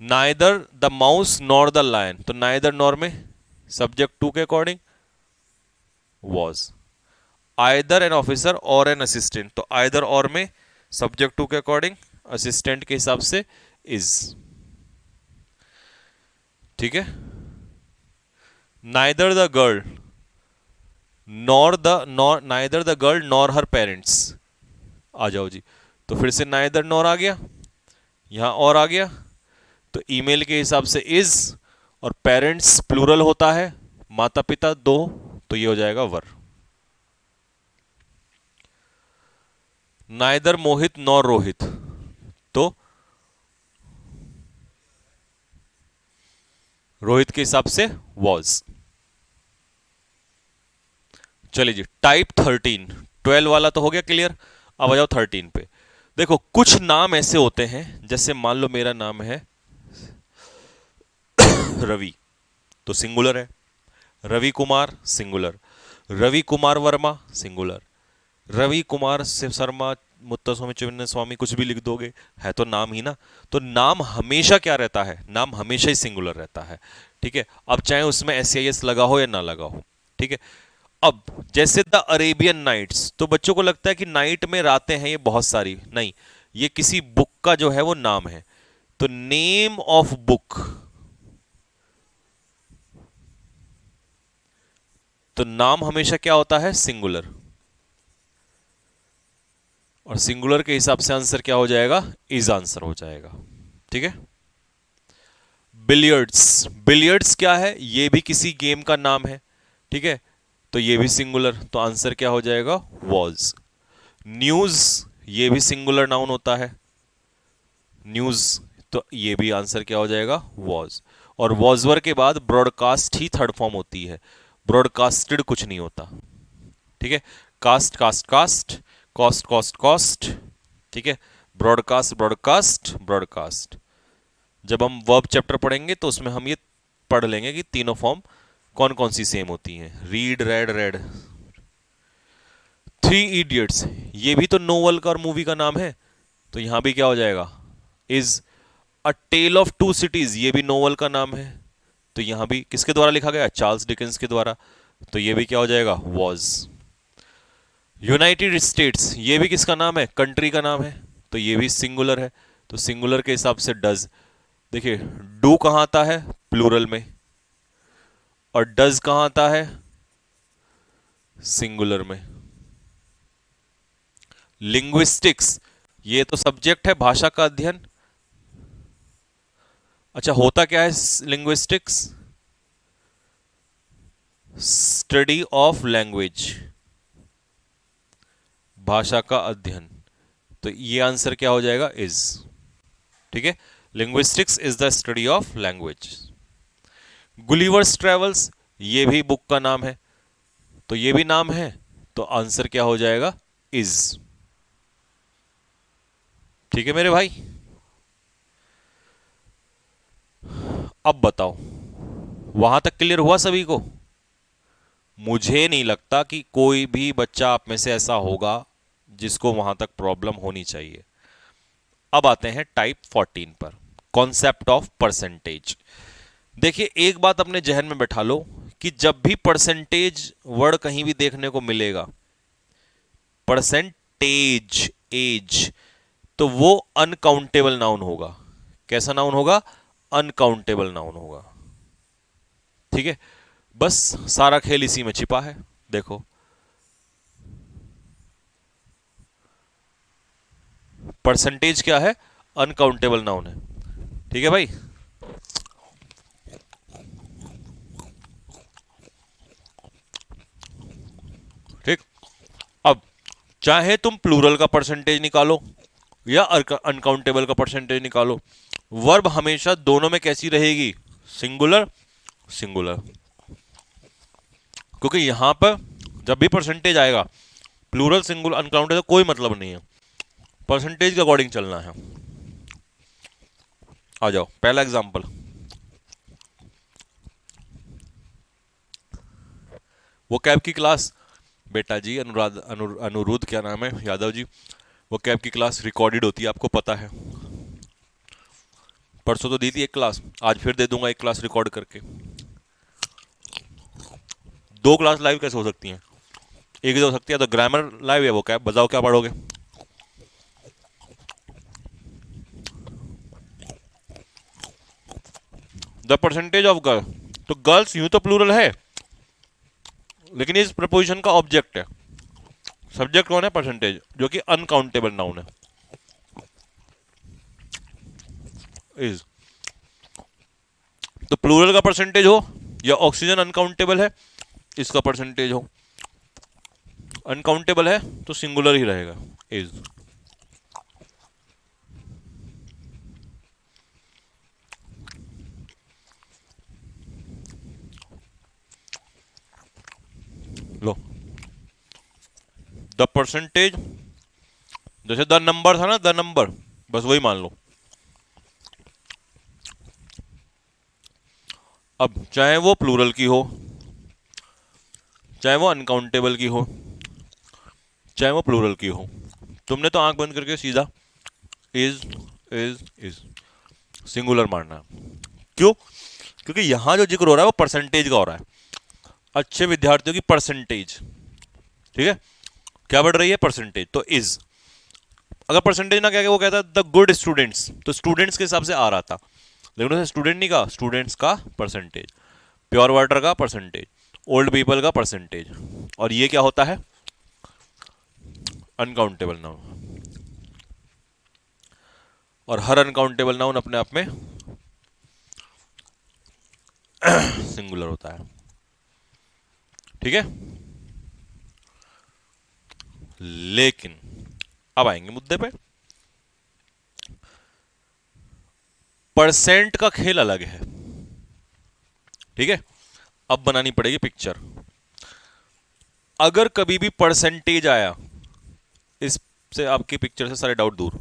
neither the mouse nor the lion, तो नाइदर नॉर में सब्जेक्ट टू के according was. Either an officer or an assistant, तो आइदर और में सब्जेक्ट टू के अकॉर्डिंग, असिस्टेंट के हिसाब से इज। ठीक है, neither the girl nor neither the girl nor her parents. आ जाओ जी, तो फिर से नाइदर नॉर आ गया, यहां और आ गया, तो ईमेल के हिसाब से इज, और पेरेंट्स प्लूरल होता है, माता पिता दो, तो ये हो जाएगा वर। नाइदर मोहित नॉर रोहित, तो रोहित के हिसाब से वॉज। चलिए जी, टाइप 13, 12 वाला तो हो गया क्लियर। अब आ जाओ 13 पे। देखो कुछ नाम ऐसे होते हैं, जैसे मान लो मेरा नाम है रवि, तो सिंगुलर है, रवि कुमार सिंगुलर, रवि कुमार वर्मा सिंगुलर, रवि कुमार शर्मा मुत्तस्वामी चिन्ह स्वामी, कुछ भी लिख दोगे, है तो नाम ही ना। तो नाम हमेशा क्या रहता है, नाम हमेशा ही सिंगुलर रहता है। ठीक है, अब चाहे उसमें एस लगा हो या ना लगा हो। ठीक है, अब जैसे द अरेबियन नाइट्स, तो बच्चों को लगता है कि नाइट में रातें हैं ये बहुत सारी, नहीं, ये किसी बुक का जो है वो नाम है। तो नेम ऑफ बुक, तो नाम हमेशा क्या होता है, सिंगुलर, और सिंगुलर के हिसाब से आंसर क्या हो जाएगा, इज आंसर हो जाएगा। ठीक है, बिलियर्ड्स, बिलियर्ड्स क्या है, ये भी किसी गेम का नाम है। ठीक है, तो ये भी सिंगुलर, तो आंसर क्या हो जाएगा, वॉज। न्यूज, ये भी सिंगुलर नाउन होता है, न्यूज, तो ये भी आंसर क्या हो जाएगा, वॉज। और वॉजवर के बाद ब्रॉडकास्ट ही थर्ड फॉर्म होती है, ब्रॉडकास्टेड कुछ नहीं होता। ठीक है, cast cast cast, cost cost cost, ठीक है, ब्रॉडकास्ट ब्रॉडकास्ट ब्रॉडकास्ट। जब हम वर्ब चैप्टर पढ़ेंगे तो उसमें हम ये पढ़ लेंगे कि तीनों फॉर्म कौन कौन सी सेम होती हैं। Read red red. Three idiots, ये भी तो नोवेल का और मूवी का नाम है, तो यहां भी क्या हो जाएगा, is. A tale of two cities, ये भी नोवेल का नाम है, तो यहां भी किसके द्वारा लिखा गया, चार्ल्स डिकेंस के द्वारा, तो ये भी क्या हो जाएगा, वॉज। यूनाइटेड स्टेट्स, ये भी किसका नाम है, कंट्री का नाम है, तो ये भी सिंगुलर है, तो सिंगुलर के हिसाब से डज। देखिए डू कहां आता है, प्लूरल में, और डज कहां आता है, सिंगुलर में। लिंग्विस्टिक्स, ये तो सब्जेक्ट है, भाषा का अध्ययन। अच्छा होता क्या है लिंग्विस्टिक्स, स्टडी ऑफ लैंग्वेज, भाषा का अध्ययन, तो ये आंसर क्या हो जाएगा, इज। ठीक है, linguistics is the study of language. Gulliver's travels, ये भी बुक का नाम है, तो ये भी नाम है, तो आंसर क्या हो जाएगा, इज। ठीक है मेरे भाई, अब बताओ वहां तक क्लियर हुआ सभी को। मुझे नहीं लगता कि कोई भी बच्चा आप में से ऐसा होगा जिसको वहां तक प्रॉब्लम होनी चाहिए। अब आते हैं टाइप 14 पर, कॉन्सेप्ट ऑफ परसेंटेज। देखिए एक बात अपने जहन में बैठा लो कि जब भी परसेंटेज वर्ड कहीं भी देखने को मिलेगा, परसेंटेज एज, तो वो अनकाउंटेबल नाउन होगा। कैसा नाउन होगा, अनकाउंटेबल नाउन होगा। ठीक है, बस सारा खेल इसी में छिपा है। देखो परसेंटेज क्या है, अनकाउंटेबल नाउन है। ठीक है भाई, ठीक। अब चाहे तुम प्लूरल का परसेंटेज निकालो या अनकाउंटेबल का परसेंटेज निकालो, वर्ब हमेशा दोनों में कैसी रहेगी, सिंगुलर सिंगुलर। क्योंकि यहां पर जब भी परसेंटेज आएगा, प्लूरल सिंगुलर अनकाउंटेबल कोई मतलब नहीं है, परसेंटेज के अकॉर्डिंग चलना है। आ जाओ पहला एग्जांपल, वो कैब की क्लास, बेटा जी अनुरुद्ध क्या नाम है, यादव जी, वो कैब की क्लास रिकॉर्डेड होती है, आपको पता है। परसों तो दी थी एक क्लास, आज फिर दे दूंगा एक क्लास रिकॉर्ड करके। दो क्लास लाइव कैसे हो सकती हैं, एक ही तो हो सकती है, तो ग्रामर लाइव है, वो कैब बताओ क्या पढ़ोगे। द परसेंटेज ऑफ गर्ल, तो गर्ल्स यूं तो प्लूरल है, लेकिन इस प्रपोजिशन का ऑब्जेक्ट है, सब्जेक्ट कौन है, परसेंटेज, जो कि अनकाउंटेबल नाउन है, इज। तो प्लूरल का परसेंटेज हो या ऑक्सीजन अनकाउंटेबल है, इसका परसेंटेज हो, अनकाउंटेबल है तो सिंगुलर ही रहेगा, इज। लो द परसेंटेज, जैसे द नंबर था ना, द नंबर, बस वही मान लो। अब चाहे वो प्लूरल की हो, चाहे वो अनकाउंटेबल की हो, चाहे वो प्लूरल की हो, तुमने तो आंख बंद करके सीधा इज इज सिंगुलर मानना। क्यों, क्योंकि यहां जो जिक्र हो रहा है वो परसेंटेज का हो रहा है, अच्छे विद्यार्थियों की परसेंटेज। ठीक है, क्या बढ़ रही है, परसेंटेज, तो इज। अगर परसेंटेज ना क्या वो कहता द गुड स्टूडेंट्स, तो स्टूडेंट्स के हिसाब से आ रहा था, लेकिन उसे स्टूडेंट नहीं कहा, स्टूडेंट्स का परसेंटेज, प्योर वाटर का परसेंटेज, ओल्ड पीपल का परसेंटेज, और ये क्या होता है, अनकाउंटेबल नाउन। और हर अनकाउंटेबल नाउन अपने आप में सिंगुलर होता है। ठीक है, लेकिन अब आएंगे मुद्दे पे, परसेंट का खेल अलग है। ठीक है, अब बनानी पड़ेगी पिक्चर। अगर कभी भी परसेंटेज आया, इससे आपकी पिक्चर से सारे डाउट दूर,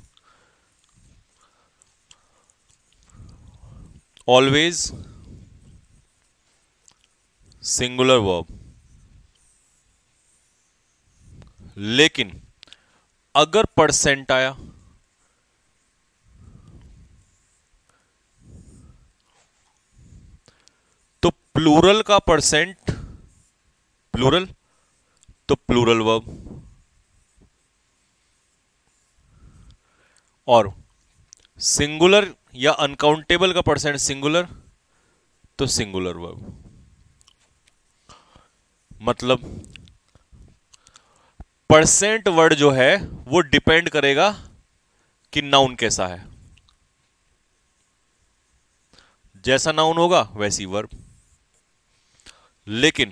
ऑलवेज सिंगुलर वर्ब, लेकिन अगर परसेंट आया तो प्लूरल का परसेंट, प्लूरल तो प्लूरल वर्ब, और सिंगुलर या अनकाउंटेबल का परसेंट सिंगुलर तो सिंगुलर वर्ब। मतलब परसेंट वर्ड जो है वो डिपेंड करेगा कि नाउन कैसा है, जैसा नाउन होगा वैसी वर्ब। लेकिन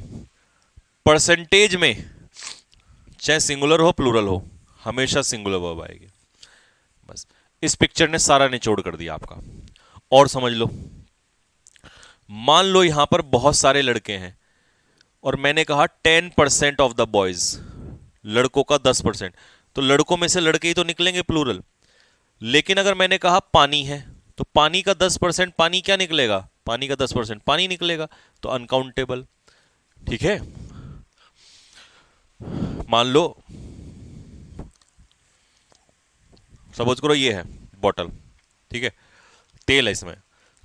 परसेंटेज में चाहे सिंगुलर हो प्लूरल हो, हमेशा सिंगुलर वर्ब आएगी। बस इस पिक्चर ने सारा निचोड़ कर दिया आपका। और समझ लो, मान लो यहां पर बहुत सारे लड़के हैं और मैंने कहा 10% ऑफ द बॉयज, लड़कों का 10%, तो लड़कों में से लड़के ही तो निकलेंगे प्लूरल। लेकिन अगर मैंने कहा पानी है, तो पानी का 10% पानी क्या निकलेगा, पानी का 10% पानी निकलेगा, तो अनकाउंटेबल। ठीक है, मान लो सपोज करो ये है बॉटल, ठीक है, तेल है इसमें,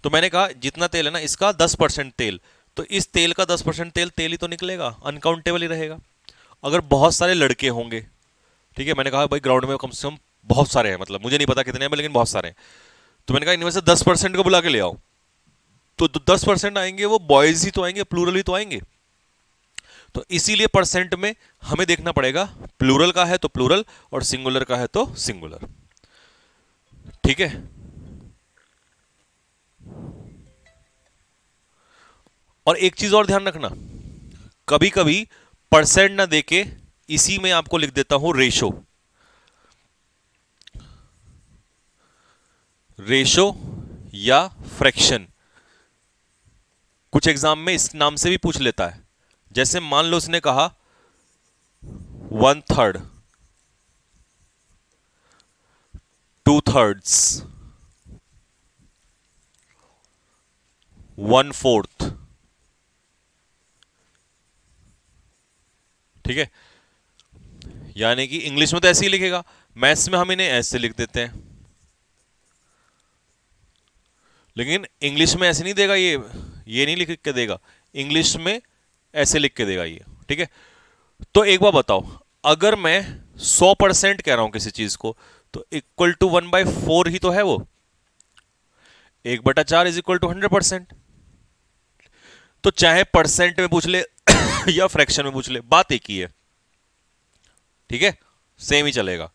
तो मैंने कहा जितना तेल है ना इसका 10% तेल, तो इस तेल का 10% तेल तेल ही तो निकलेगा, अनकाउंटेबल ही रहेगा। अगर बहुत सारे लड़के होंगे, ठीक है, मैंने कहा भाई ग्राउंड में कम से कम बहुत सारे हैं, मतलब मुझे नहीं पता कितने हैं लेकिन बहुत सारे हैं, तो मैंने कहा इनमें से 10% को बुला के ले आओ, तो 10% आएंगे वो बॉयज ही तो आएंगे, प्लूरल ही तो आएंगे। तो इसीलिए परसेंट में हमें देखना पड़ेगा प्लूरल का है तो प्लूरल और सिंगुलर का है तो सिंगुलर। ठीक है, और एक चीज और ध्यान रखना, कभी कभी परसेंट ना देके इसी में आपको लिख देता हूं रेशो, रेशो या फ्रैक्शन। कुछ एग्जाम में इस नाम से भी पूछ लेता है, जैसे मान लो उसने कहा 1/3, 2/3, 1/4। ठीक है, यानी कि इंग्लिश में तो ऐसे ही लिखेगा, मैथ्स में हम इन्हें ऐसे लिख देते हैं, लेकिन इंग्लिश में ऐसे नहीं देगा, ये नहीं लिख के देगा, इंग्लिश में ऐसे लिख के देगा ये। ठीक है, तो एक बार बताओ, अगर मैं 100% कह रहा हूं किसी चीज को, तो इक्वल टू 1/4 ही तो है वो, 1/4 इज इक्वल टू 100%। तो चाहे परसेंट में पूछ ले या फ्रैक्शन में पूछ ले, बात एक ही है। ठीक है, सेम ही चलेगा।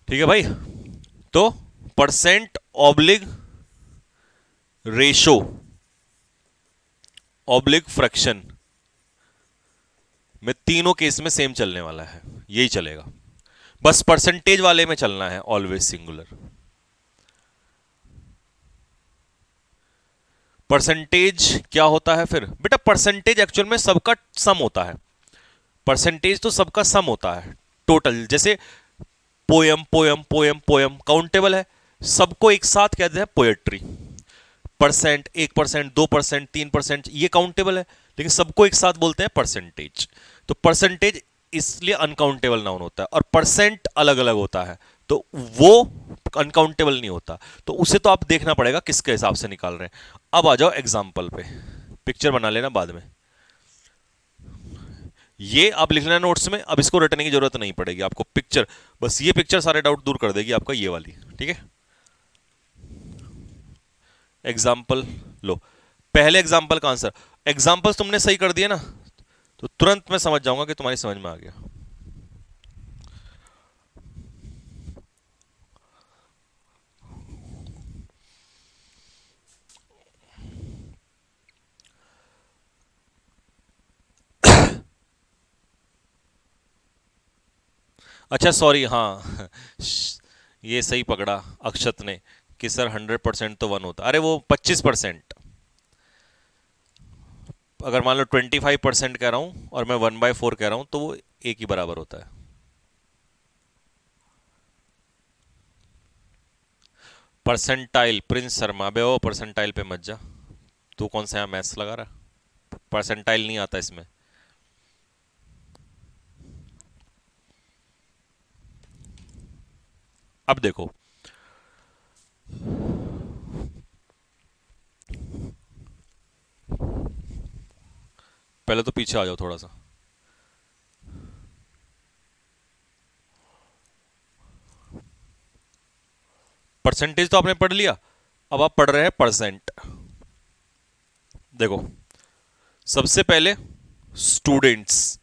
ठीक है भाई, तो percent oblique ratio oblique fraction में तीनों केस में सेम चलने वाला है, यही चलेगा। बस परसेंटेज वाले में चलना है ऑलवेज सिंगुलर। परसेंटेज क्या होता है फिर बेटा, परसेंटेज एक्चुअल में सबका सम होता है, परसेंटेज तो सबका सम होता है टोटल। जैसे poem poem poem poem countable है, सबको एक साथ कहते हैं पोएट्री। परसेंट, 1%, 2%, 3% ये काउंटेबल है, लेकिन सबको एक साथ बोलते हैं परसेंटेज। तो परसेंटेज इसलिए अनकाउंटेबल नाउन होता है, और परसेंट अलग अलग होता है, तो वो अनकाउंटेबल नहीं होता। तो उसे तो आप देखना पड़ेगा किसके हिसाब से निकाल रहे हैं। अब आ जाओ एग्जाम्पल पे, पिक्चर बना लेना बाद में, ये आप लिख लेना नोट्स में, अब इसको रटने की जरूरत नहीं पड़ेगी आपको, पिक्चर, बस ये पिक्चर सारे डाउट दूर कर देगी आपका, ये वाली। ठीक है, एग्जाम्पल लो, पहले एग्जाम्पल का आंसर, एग्जाम्पल तुमने सही कर दिया ना, तो तुरंत मैं समझ जाऊंगा कि तुम्हारी समझ में आ गया। अच्छा सॉरी, हाँ ये सही पकड़ा अक्षत ने कि सर 100% तो 1 होता, अरे वो 25%, अगर मान लो 25% कह रहा हूं और मैं 1/4 कह रहा हूं तो वो एक ही बराबर होता है। परसेंटाइल, प्रिंस शर्मा, बे ओ परसेंटाइल पे मत जा। तू कौन सा यहाँ मैथ्स लगा रहा? परसेंटाइल नहीं आता इसमें। अब देखो, पहले तो पीछे आ जाओ थोड़ा सा। परसेंटेज तो आपने पढ़ लिया, अब आप पढ़ रहे हैं परसेंट। देखो, सबसे पहले स्टूडेंट्स,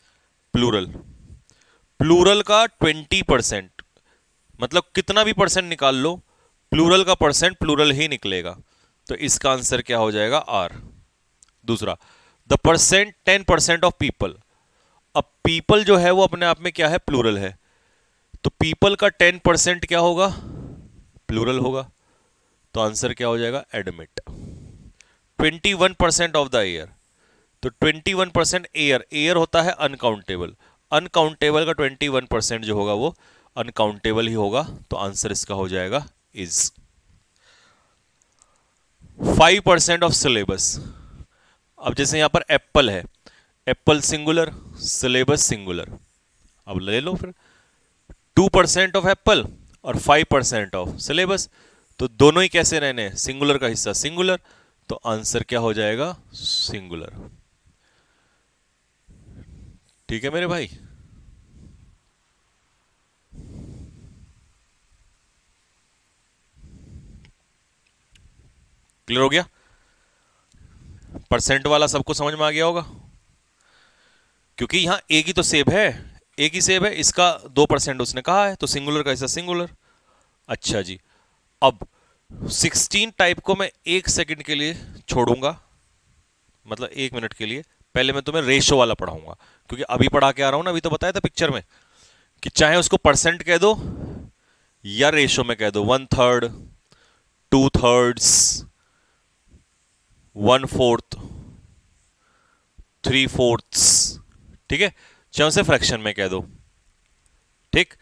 प्लूरल। प्लूरल का 20%, मतलब कितना भी परसेंट निकाल लो, प्लूरल का परसेंट प्लूरल ही निकलेगा। तो इसका आंसर क्या हो जाएगा? आर। दूसरा, द परसेंट 10% ऑफ पीपल। अब पीपल जो है वो अपने आप में क्या है? प्लूरल है। तो पीपल का 10% क्या होगा? प्लूरल होगा। तो आंसर क्या हो जाएगा? एडमिट। 21% ऑफ द एयर, तो 21% एयर, एयर होता है अनकाउंटेबल। अनकाउंटेबल का 21% जो होगा वो अनकाउंटेबल ही होगा। तो आंसर इसका हो जाएगा इज। 5% of syllabus. अब जैसे यहां पर एप्पल है, एप्पल सिंगुलर, सिलेबस सिंगुलर। अब ले लो फिर 2% ऑफ एप्पल और 5% ऑफ सिलेबस, तो दोनों ही कैसे रहने हैं? सिंगुलर का हिस्सा सिंगुलर। तो आंसर क्या हो जाएगा? सिंगुलर। ठीक है मेरे भाई। क्लियर हो गया? परसेंट वाला सबको समझ में आ गया होगा, क्योंकि यहां एक ही तो सेब है, एक ही सेब है, इसका 2% उसने कहा है, तो सिंगुलर का हिस्सा सिंगुलर। अच्छा जी, अब 16 टाइप को मैं 1 सेकंड के लिए छोड़ूंगा, मतलब 1 मिनट के लिए। पहले मैं तुम्हें रेशो वाला पढ़ाऊंगा, क्योंकि अभी पढ़ा के आ रहा हूं ना, अभी तो बताया था पिक्चर में कि चाहे उसको परसेंट कह दो या रेशो में कह दो, 1/3, 2/3, 1/4, 3/4, ठीक है, चाहे उसे फ्रैक्शन में कह दो। ठीक,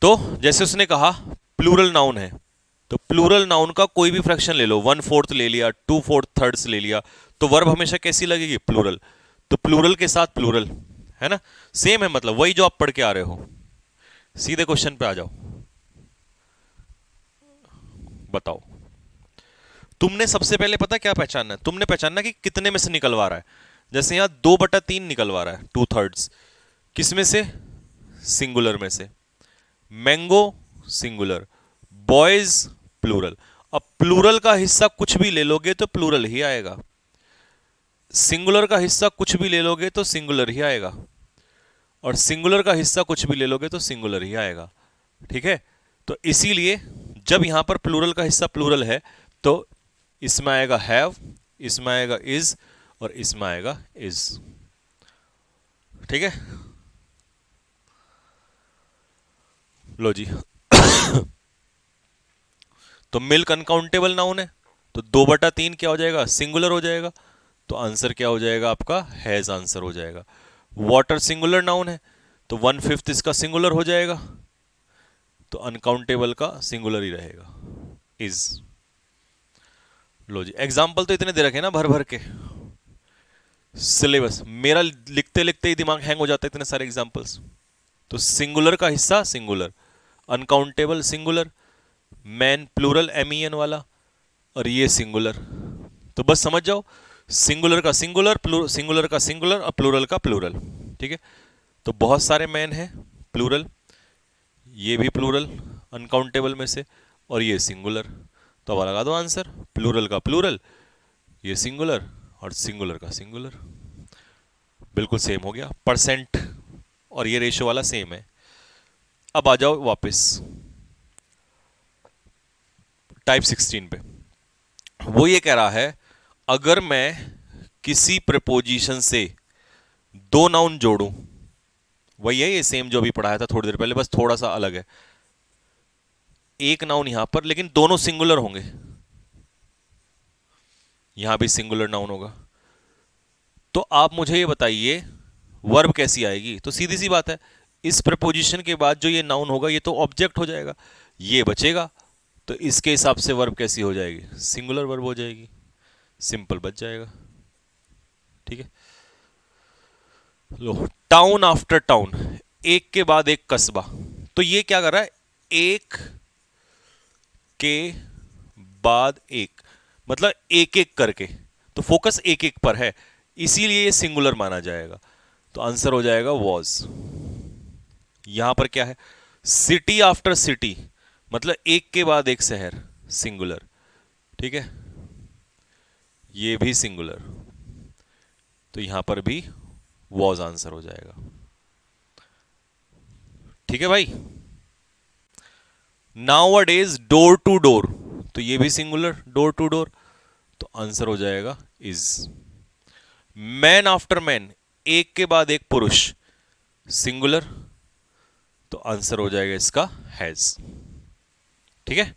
तो जैसे उसने कहा प्लूरल नाउन है, तो प्लूरल नाउन का कोई भी फ्रैक्शन ले लो, 1/4 ले लिया, 2/4 ले लिया, तो वर्ब हमेशा कैसी लगेगी? प्लूरल। तो प्लूरल के साथ प्लूरल, है ना, सेम है, मतलब वही जो आप पढ़ के आ रहे हो। सीधे क्वेश्चन पे आ जाओ, बताओ। तुमने सबसे पहले पता क्या पहचानना है? तुमने पहचानना कि कितने में से निकलवा रहा है। जैसे यहां 2/3 निकलवा रहा है, 2/3, किस में से? सिंगुलर में से। Mango singular, boys plural. अब प्लूरल का हिस्सा कुछ भी ले लोगे तो प्लूरल ही आएगा, सिंगुलर का हिस्सा कुछ भी ले लोगे तो सिंगुलर ही आएगा, और सिंगुलर का हिस्सा कुछ भी ले लोगे तो सिंगुलर ही आएगा। ठीक है, तो इसीलिए जब यहां पर प्लूरल का हिस्सा प्लूरल है तो इसमें आएगा हैव, इसमें आएगा इज, और इसमें आएगा इज। ठीक है, लो जी। तो मिल्क अनकाउंटेबल नाउन है, तो 2/3 क्या हो जाएगा? सिंगुलर हो जाएगा। तो आंसर क्या हो जाएगा आपका? हैज आंसर हो जाएगा। वाटर सिंगुलर नाउन है, तो 1/5 इसका सिंगुलर हो जाएगा, तो अनकाउंटेबल का सिंगुलर ही रहेगा, इज। लो जी, एग्जाम्पल तो इतने दे रखे ना भर भर के, सिलेबस मेरा लिखते लिखते ही दिमाग हैंग हो जाता है, इतने सारे एग्जाम्पल्स। तो सिंगुलर का हिस्सा singular, uncountable singular, man plural MEN वाला, और ये सिंगुलर। तो बस समझ जाओ, सिंगुलर का सिंगुलर, सिंगुलर का सिंगुलर और प्लूरल का प्लूरल। ठीक है, तो बहुत सारे मैन है प्लूरल, ये भी प्लूरल अनकाउंटेबल में से, और ये सिंगुलर। तो अब लगा दो आंसर, प्लूरल का प्लूरल, ये सिंगुलर, और सिंगुलर का सिंगुलर। बिल्कुल सेम हो गया, परसेंट और ये रेशो वाला सेम है। अब आ जाओ वापस टाइप 16 पे। वो ये कह रहा है, अगर मैं किसी प्रपोजिशन से दो नाउन जोड़ूं, वही है ये सेम जो अभी पढ़ाया था थोड़ी देर पहले, बस थोड़ा सा अलग है। एक नाउन यहां पर, लेकिन दोनों सिंगुलर होंगे, यहां भी सिंगुलर नाउन होगा, तो आप मुझे ये बताइए वर्ब कैसी आएगी? तो सीधी सी बात है, इस प्रपोजिशन के बाद जो ये नाउन होगा ये तो ऑब्जेक्ट हो जाएगा, ये बचेगा, तो इसके हिसाब से वर्ब कैसी हो जाएगी? सिंगुलर वर्ब हो जाएगी, सिंपल बच जाएगा। ठीक है, लो, टाउन आफ्टर टाउन, एक के बाद एक कस्बा। तो ये क्या कर रहा है? एक के बाद एक, मतलब एक एक करके, तो फोकस एक एक पर है, इसीलिए ये सिंगुलर माना जाएगा। तो आंसर हो जाएगा वॉज। यहां पर क्या है? सिटी आफ्टर सिटी, मतलब एक के बाद एक शहर, सिंगुलर। ठीक है, ये भी सिंगुलर, तो यहां पर भी वॉज आंसर हो जाएगा। ठीक है भाई। Nowadays door to door, तो ये भी सिंगुलर, डोर टू डोर, तो आंसर हो जाएगा इज। मैन आफ्टर मैन, एक के बाद एक पुरुष, सिंगुलर, तो आंसर हो जाएगा इसका हैज। ठीक है,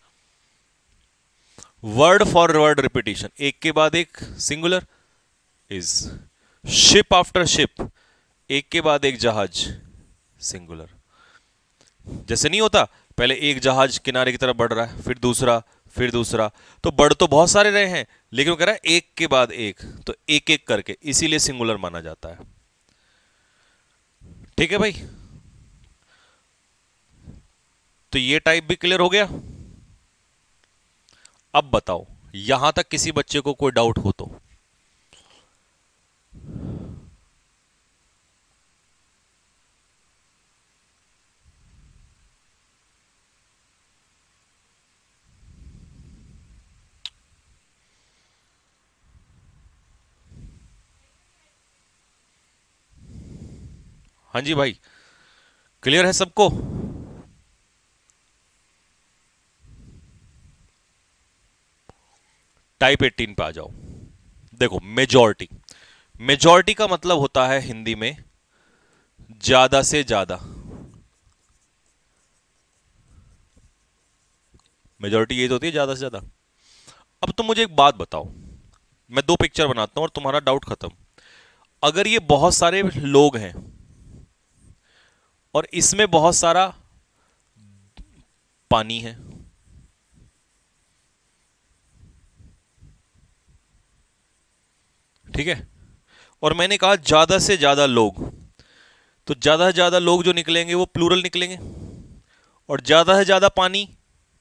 वर्ड फॉर वर्ड रिपीटिशन, एक के बाद एक, singular, is. Ship after ship, एक के बाद एक जहाज, सिंगुलर। जैसे नहीं होता, पहले एक जहाज किनारे की तरफ बढ़ रहा है, फिर दूसरा, फिर दूसरा, तो बढ़ तो बहुत सारे रहे हैं, लेकिन वो कह रहा है एक के बाद एक, तो एक एक करके, इसीलिए सिंगुलर माना जाता है। ठीक है भाई, तो ये टाइप भी क्लियर हो गया। अब बताओ, यहां तक किसी बच्चे को कोई डाउट हो तो? हाँ जी भाई, क्लियर है सबको? टाइप 18 पे आ जाओ। देखो, मेजॉरिटी, मेजॉरिटी का मतलब होता है हिंदी में ज्यादा से ज्यादा। मेजॉरिटी ये तो होती है ज्यादा से ज्यादा। अब तुम मुझे एक बात बताओ, मैं दो पिक्चर बनाता हूं और तुम्हारा डाउट खत्म। अगर ये बहुत सारे लोग हैं और इसमें बहुत सारा पानी है, ठीक है, और मैंने कहा ज्यादा से ज्यादा लोग, तो ज्यादा से ज्यादा लोग जो निकलेंगे वो प्लूरल निकलेंगे, और ज्यादा से ज्यादा पानी,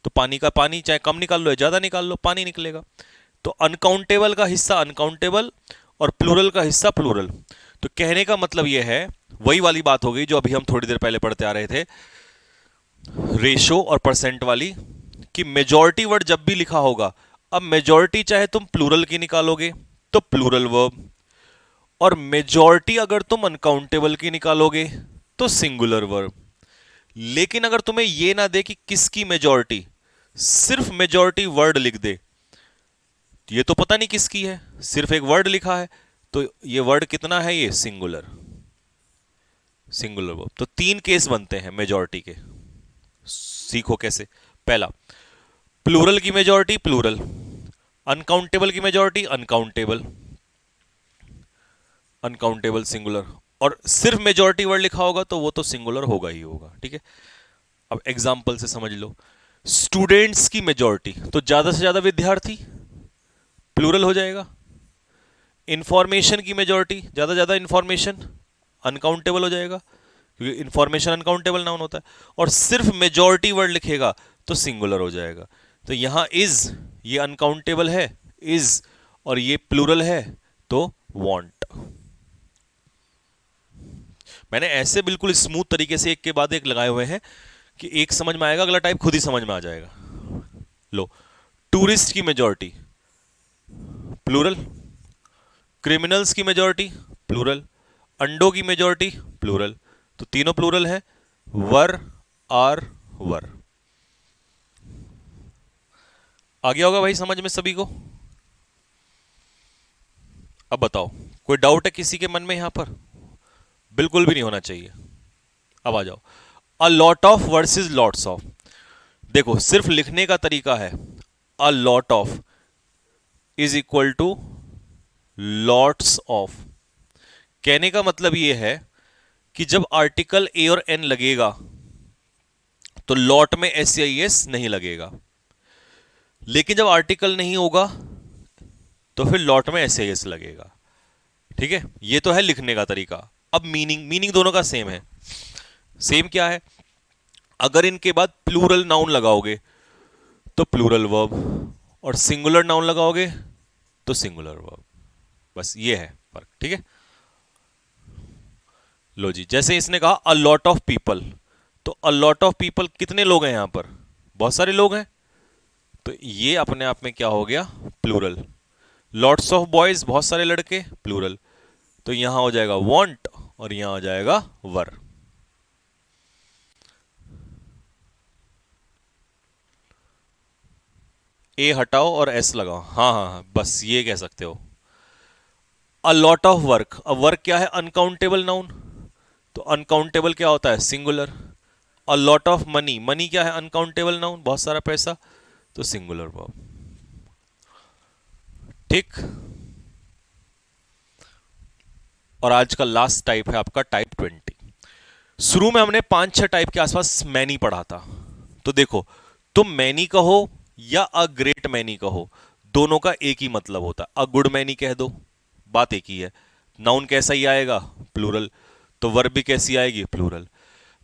तो पानी का पानी चाहे कम निकाल लो या ज्यादा निकाल लो, पानी निकलेगा। तो अनकाउंटेबल का हिस्सा अनकाउंटेबल और प्लूरल का हिस्सा प्लूरल। तो कहने का मतलब यह है, वही वाली बात हो गई जो अभी हम थोड़ी देर पहले पढ़ते आ रहे थे, रेशो और परसेंट वाली, कि मेजॉरिटी वर्ड जब भी लिखा होगा, अब मेजॉरिटी चाहे तुम प्लूरल की निकालोगे तो प्लूरल वर्ब, और मेजॉरिटी अगर तुम अनकाउंटेबल की निकालोगे तो सिंगुलर वर्ब। लेकिन अगर तुम्हें यह ना दे कि किसकी मेजॉरिटी, सिर्फ मेजॉरिटी वर्ड लिख दे, ये तो पता नहीं किसकी है, सिर्फ एक वर्ड लिखा है, तो ये वर्ड कितना है? ये सिंगुलर, सिंगुलर वर्ब। तो तीन केस बनते हैं मेजॉरिटी के, सीखो कैसे। पहला, प्लूरल की मेजॉरिटी प्लूरल, अनकाउंटेबल की मेजॉरिटी अनकाउंटेबल, अनकाउंटेबल सिंगुलर, और सिर्फ मेजॉरिटी वर्ड लिखा होगा तो वो तो सिंगुलर होगा ही होगा। ठीक है, अब एग्जांपल से समझ लो। स्टूडेंट्स की मेजॉरिटी, तो ज्यादा से ज्यादा विद्यार्थी, प्लूरल हो जाएगा। इंफॉर्मेशन की मेजॉरिटी, ज्यादा ज्यादा इंफॉर्मेशन, अनकाउंटेबल हो जाएगा, क्योंकि इंफॉर्मेशन अनकाउंटेबल नाउन होता है। और सिर्फ मेजॉरिटी वर्ड लिखेगा तो सिंगुलर हो जाएगा। तो यहां इज, ये अनकाउंटेबल है इज, और ये प्लूरल है तो वांट। मैंने ऐसे बिल्कुल स्मूथ तरीके से एक के बाद एक लगाए हुए हैं कि एक समझ में आएगा, अगला टाइप खुद ही समझ में आ जाएगा। लो, टूरिस्ट की मेजॉरिटी प्लूरल, क्रिमिनल्स की मेजॉरिटी प्लूरल, अंडों की मेजॉरिटी प्लूरल, तो तीनों प्लूरल है, वर आर वर। आ गया होगा भाई समझ में सभी को? अब बताओ, कोई डाउट है किसी के मन में यहां पर? बिल्कुल भी नहीं होना चाहिए। अब आ जाओ, a lot of versus lots of. देखो, सिर्फ लिखने का तरीका है, a lot of is equal to lots of, कहने का मतलब ये है कि जब आर्टिकल ए और एन लगेगा तो लॉट में एस या एस नहीं लगेगा, लेकिन जब आर्टिकल नहीं होगा तो फिर लॉट में एस या एस लगेगा। ठीक है, ये तो है लिखने का तरीका। अब मीनिंग दोनों का सेम है। सेम क्या है, अगर इनके बाद प्लूरल नाउन लगाओगे तो प्लूरल वर्ब, और सिंगुलर नाउन लगाओगे तो सिंगुलर वर्ब। बस ये है फर्क। ठीक है, लो जी, जैसे इसने कहा अ लॉट ऑफ पीपल, तो अ लॉट ऑफ पीपल कितने लोग हैं यहां पर, बहुत सारे लोग हैं, तो ये अपने आप में क्या हो गया, प्लूरल। लॉट्स ऑफ बॉयज, बहुत सारे लड़के, प्लूरल, तो यहां हो जाएगा वांट और यहां हो जाएगा वर। ए हटाओ और एस लगाओ, हाँ हाँ हाँ, बस ये कह सकते हो। अ लॉट ऑफ वर्क, अब वर्क क्या है, अनकाउंटेबल नाउन, तो अनकाउंटेबल क्या होता है, singular. A lot of money, money क्या है, अनकाउंटेबल नाउन, बहुत सारा पैसा, तो सिंगुलर वर्ब। ठीक, और आज का लास्ट टाइप है आपका टाइप 20। शुरू में हमने 5-6 टाइप के आसपास मैनी पढ़ा था। तो देखो, तुम मैनी कहो या अ ग्रेट मैनी कहो, दोनों का एक ही मतलब होता है। अ गुड मैनी कह दो, बात एक ही है। नाउन कैसा ही आएगा, प्लूरल, तो वर्ब भी कैसी आएगी, प्लूरल।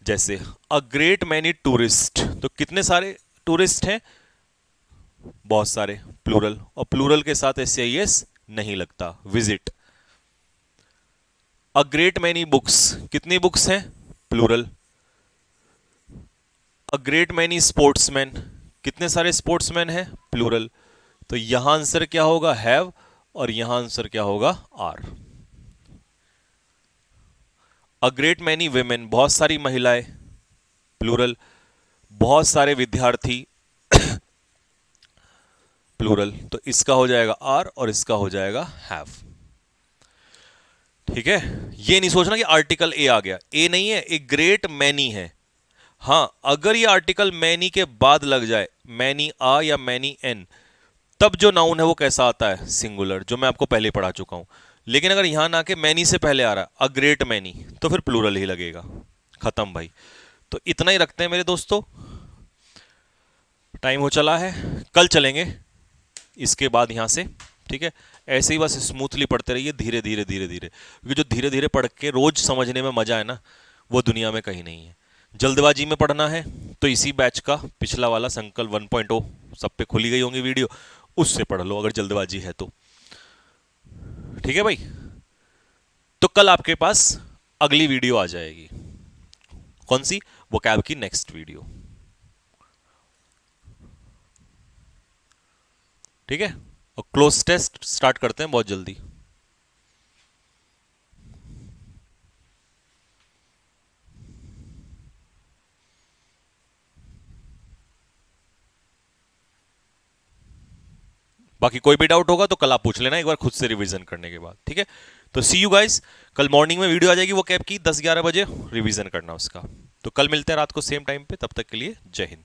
जैसे अ ग्रेट मैनी टूरिस्ट, तो कितने सारे टूरिस्ट हैं, बहुत सारे, प्लूरल, और प्लूरल के साथ एस आई एस नहीं लगता, visit. A great many books, कितनी बुक्स हैं, plural. A great many sportsman, कितने सारे स्पोर्ट्समैन हैं, प्लूरल, तो यहां आंसर क्या होगा, हैव, और यहां आंसर क्या होगा, are. A great many women, बहुत सारी महिलाएं, प्लूरल, बहुत सारे विद्यार्थी, प्लूरल, तो इसका हो जाएगा आर और इसका हो जाएगा हैव। ठीक है, ये नहीं सोचना कि आर्टिकल ए आ गया, ए नहीं है, एक ग्रेट मैनी है। हाँ, अगर ये आर्टिकल मैनी के बाद लग जाए, मैनी आ या मैनी एन, तब जो नाउन है वो कैसा आता है, सिंगुलर, जो मैं आपको पहले पढ़ा चुका हूं। लेकिन अगर यहां ना के मैनी से पहले आ रहा है अ ग्रेट मैनी, तो फिर प्लूरल ही लगेगा। खत्म भाई। तो इतना ही रखते हैं मेरे दोस्तों, टाइम हो चला है, कल चलेंगे इसके बाद यहां से। ठीक है, ऐसे ही बस स्मूथली पढ़ते रहिए, धीरे धीरे धीरे धीरे, क्योंकि जो धीरे धीरे पढ़ के रोज समझने में मजा है ना, वो दुनिया में कहीं नहीं है। जल्दबाजी में पढ़ना है तो इसी बैच का पिछला वाला संकल्प 1.0 सब पे खुली गई होंगी वीडियो, उससे पढ़ लो अगर जल्दबाजी है तो। ठीक है भाई, तो कल आपके पास अगली वीडियो आ जाएगी। कौन सी, वोकैब की नेक्स्ट वीडियो। ठीक है, और क्लोज टेस्ट स्टार्ट करते हैं बहुत जल्दी। बाकी कोई भी डाउट होगा तो कल आप पूछ लेना एक बार खुद से रिवीजन करने के बाद। ठीक है, तो सी यू गाइस, कल मॉर्निंग में वीडियो आ जाएगी वो कैब की 10-11 बजे, रिवीजन करना उसका। तो कल मिलते हैं रात को सेम टाइम पे, तब तक के लिए जय हिंद।